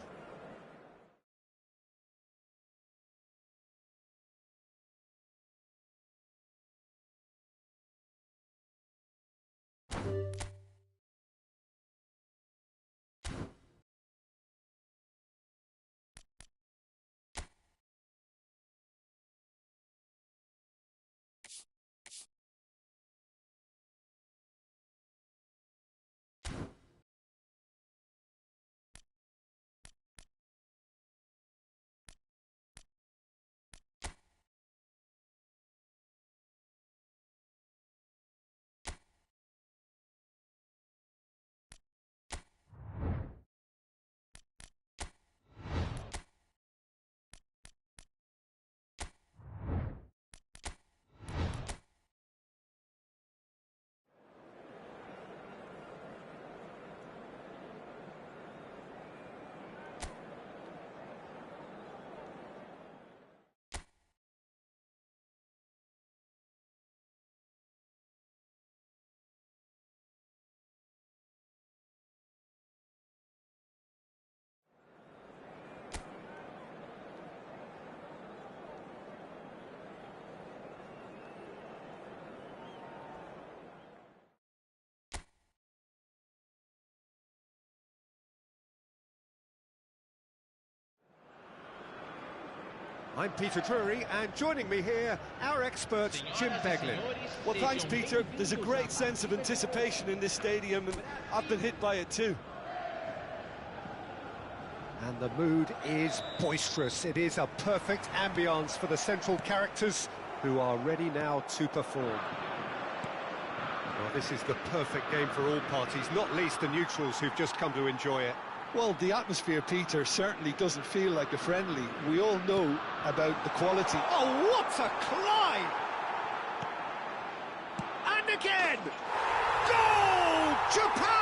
I'm Peter Drury, and joining me here, our expert, Jim Beglin. Well, thanks, Peter. There's a great sense of anticipation in this stadium, and I've been hit by it too. And the mood is boisterous. It is a perfect ambience for the central characters who are ready now to perform. Well, this is the perfect game for all parties, not least the neutrals who've just come to enjoy it. Well, the atmosphere, Peter, certainly doesn't feel like a friendly. We all know about the quality. Oh, what a climb! And again! Goal! Japan!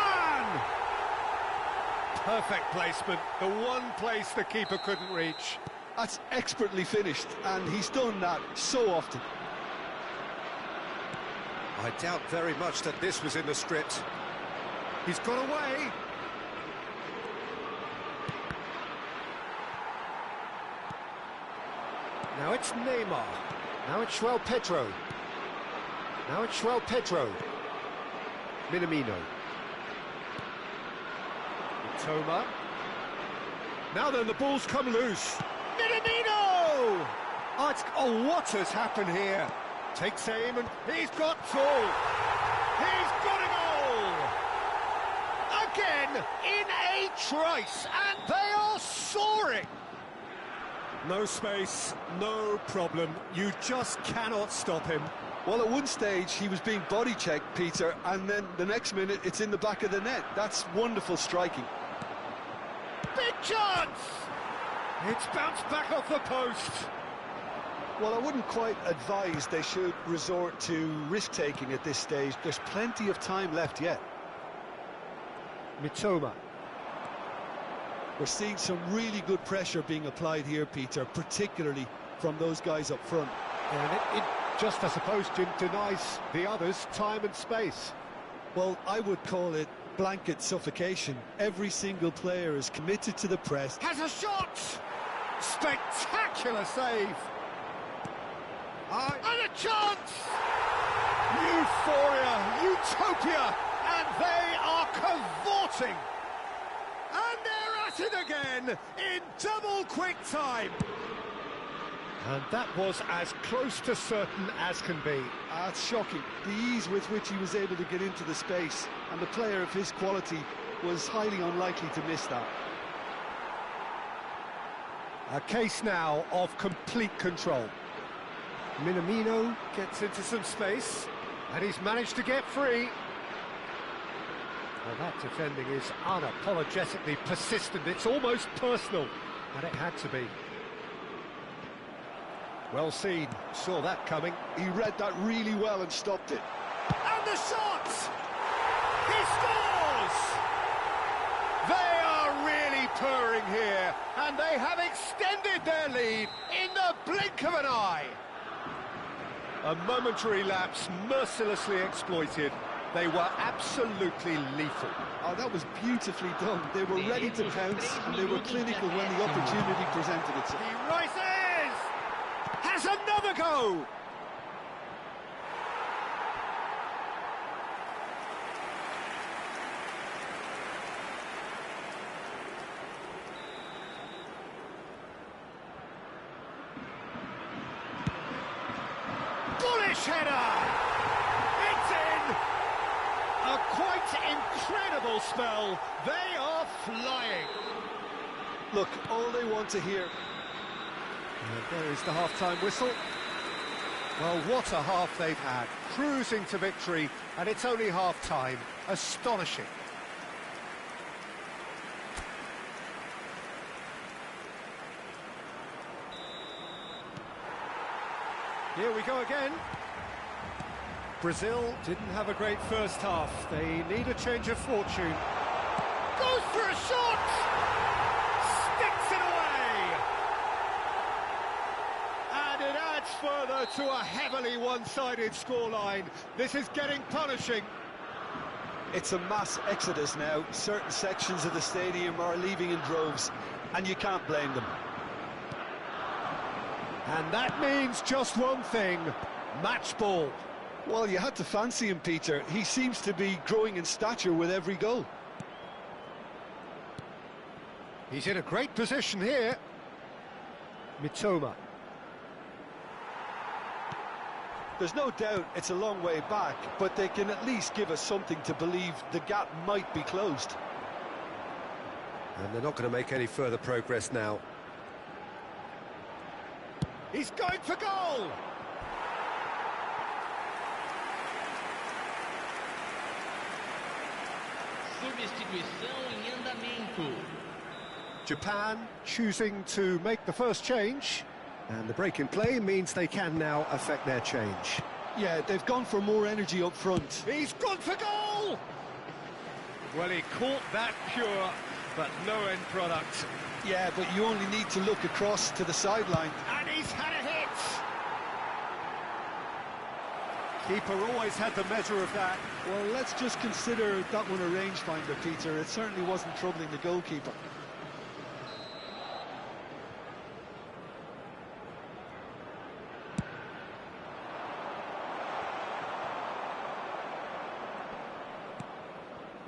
Perfect placement, the one place the keeper couldn't reach. That's expertly finished, and he's done that so often. I doubt very much that this was in the script. He's got away. Now it's Neymar. Now it's João Pedro. Now it's João Pedro. Minamino. Toma. Now then, the ball's come loose. Minamino! Oh, what has happened here? Takes aim and he's got two. He's got a goal! Again, in a trice, and they are soaring. No space, no problem. You just cannot stop him. Well, at one stage, he was being body-checked, Peter, and then the next minute, it's in the back of the net. That's wonderful striking. Big chance! It's bounced back off the post. Well, I wouldn't quite advise they should resort to risk-taking at this stage. There's plenty of time left yet. Mitoma. We're seeing some really good pressure being applied here, Peter, particularly from those guys up front. And it just, I suppose, denies the others time and space. Well, I would call it blanket suffocation. Every single player is committed to the press. Has a shot! Spectacular save! And a chance! Euphoria, utopia, and they are cavorting! And they're at it again in double quick time! And that was as close to certain as can be. That's shocking. The ease with which he was able to get into the space, and the player of his quality was highly unlikely to miss that. A case now of complete control. Minamino gets into some space, and he's managed to get free. Well, that defending is unapologetically persistent. It's almost personal, and it had to be. Well seen, saw that coming. He read that really well and stopped it. And the shot! He scores! They are really purring here, and they have extended their lead in the blink of an eye. A momentary lapse mercilessly exploited. They were absolutely lethal. Oh, that was beautifully done. They were ready to pounce, and they were clinical when the opportunity presented itself. He rises! Has another go! Bullish header! It's in! A quite incredible spell. They are flying. Look, all they want to hear... And there is the half-time whistle. Well, what a half they've had. Cruising to victory, and it's only half-time. Astonishing. Here we go again. Brazil didn't have a great first half. They need a change of fortune. Goes for a shot! Sticks it away! And it adds further to a heavily one-sided scoreline. This is getting punishing. It's a mass exodus now. Certain sections of the stadium are leaving in droves, and you can't blame them. And that means just one thing, match ball. Well, you had to fancy him, Peter. He seems to be growing in stature with every goal. He's in a great position here. Mitoma. There's no doubt it's a long way back, but they can at least give us something to believe the gap might be closed. And they're not going to make any further progress now. He's going for goal! Substituição em andamento. Japan choosing to make the first change. And the break in play means they can now affect their change. Yeah, they've gone for more energy up front. He's gone for goal! Well, he caught that pure, but no end product. Yeah, but you only need to look across to the sideline. And he's had a hit! Keeper always had the measure of that. Well, let's just consider that one a rangefinder, Peter. It certainly wasn't troubling the goalkeeper.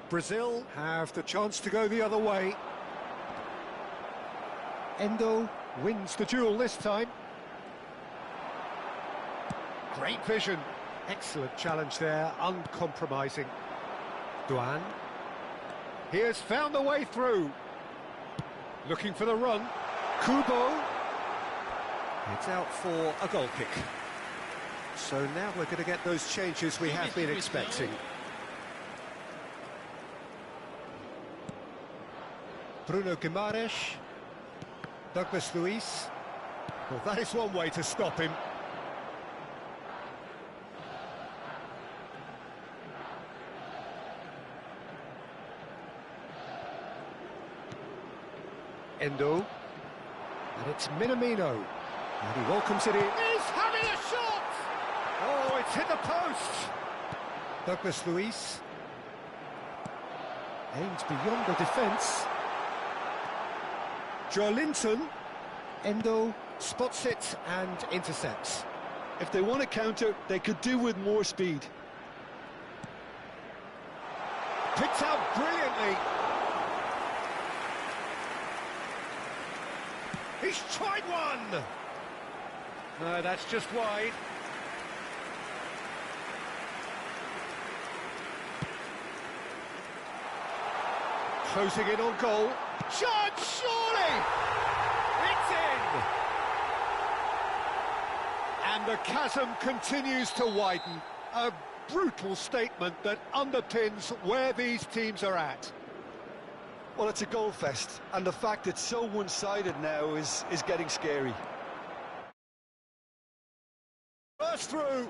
Brazil have the chance to go the other way. Endo wins the duel this time. Great vision. Excellent challenge there, uncompromising. Duan. He has found the way through. Looking for the run. Kubo. It's out for a goal kick. So now we're going to get those changes we have been expecting. Bruno Guimaraes. Douglas Luiz. Well, that is one way to stop him. Endo. And it's Minamino. And he welcomes it in. He's having a shot! Oh, it's hit the post! Douglas Luiz. Aims beyond the defence. Joelinton. Endo spots it and intercepts. If they want to counter, they could do with more speed. Picked out brilliantly. He's tried one! No, that's just wide. Closing in on goal. Shot, surely! It's in! And the chasm continues to widen. A brutal statement that underpins where these teams are at. Well, it's a goal fest, and the fact it's so one-sided now is getting scary. Burst through.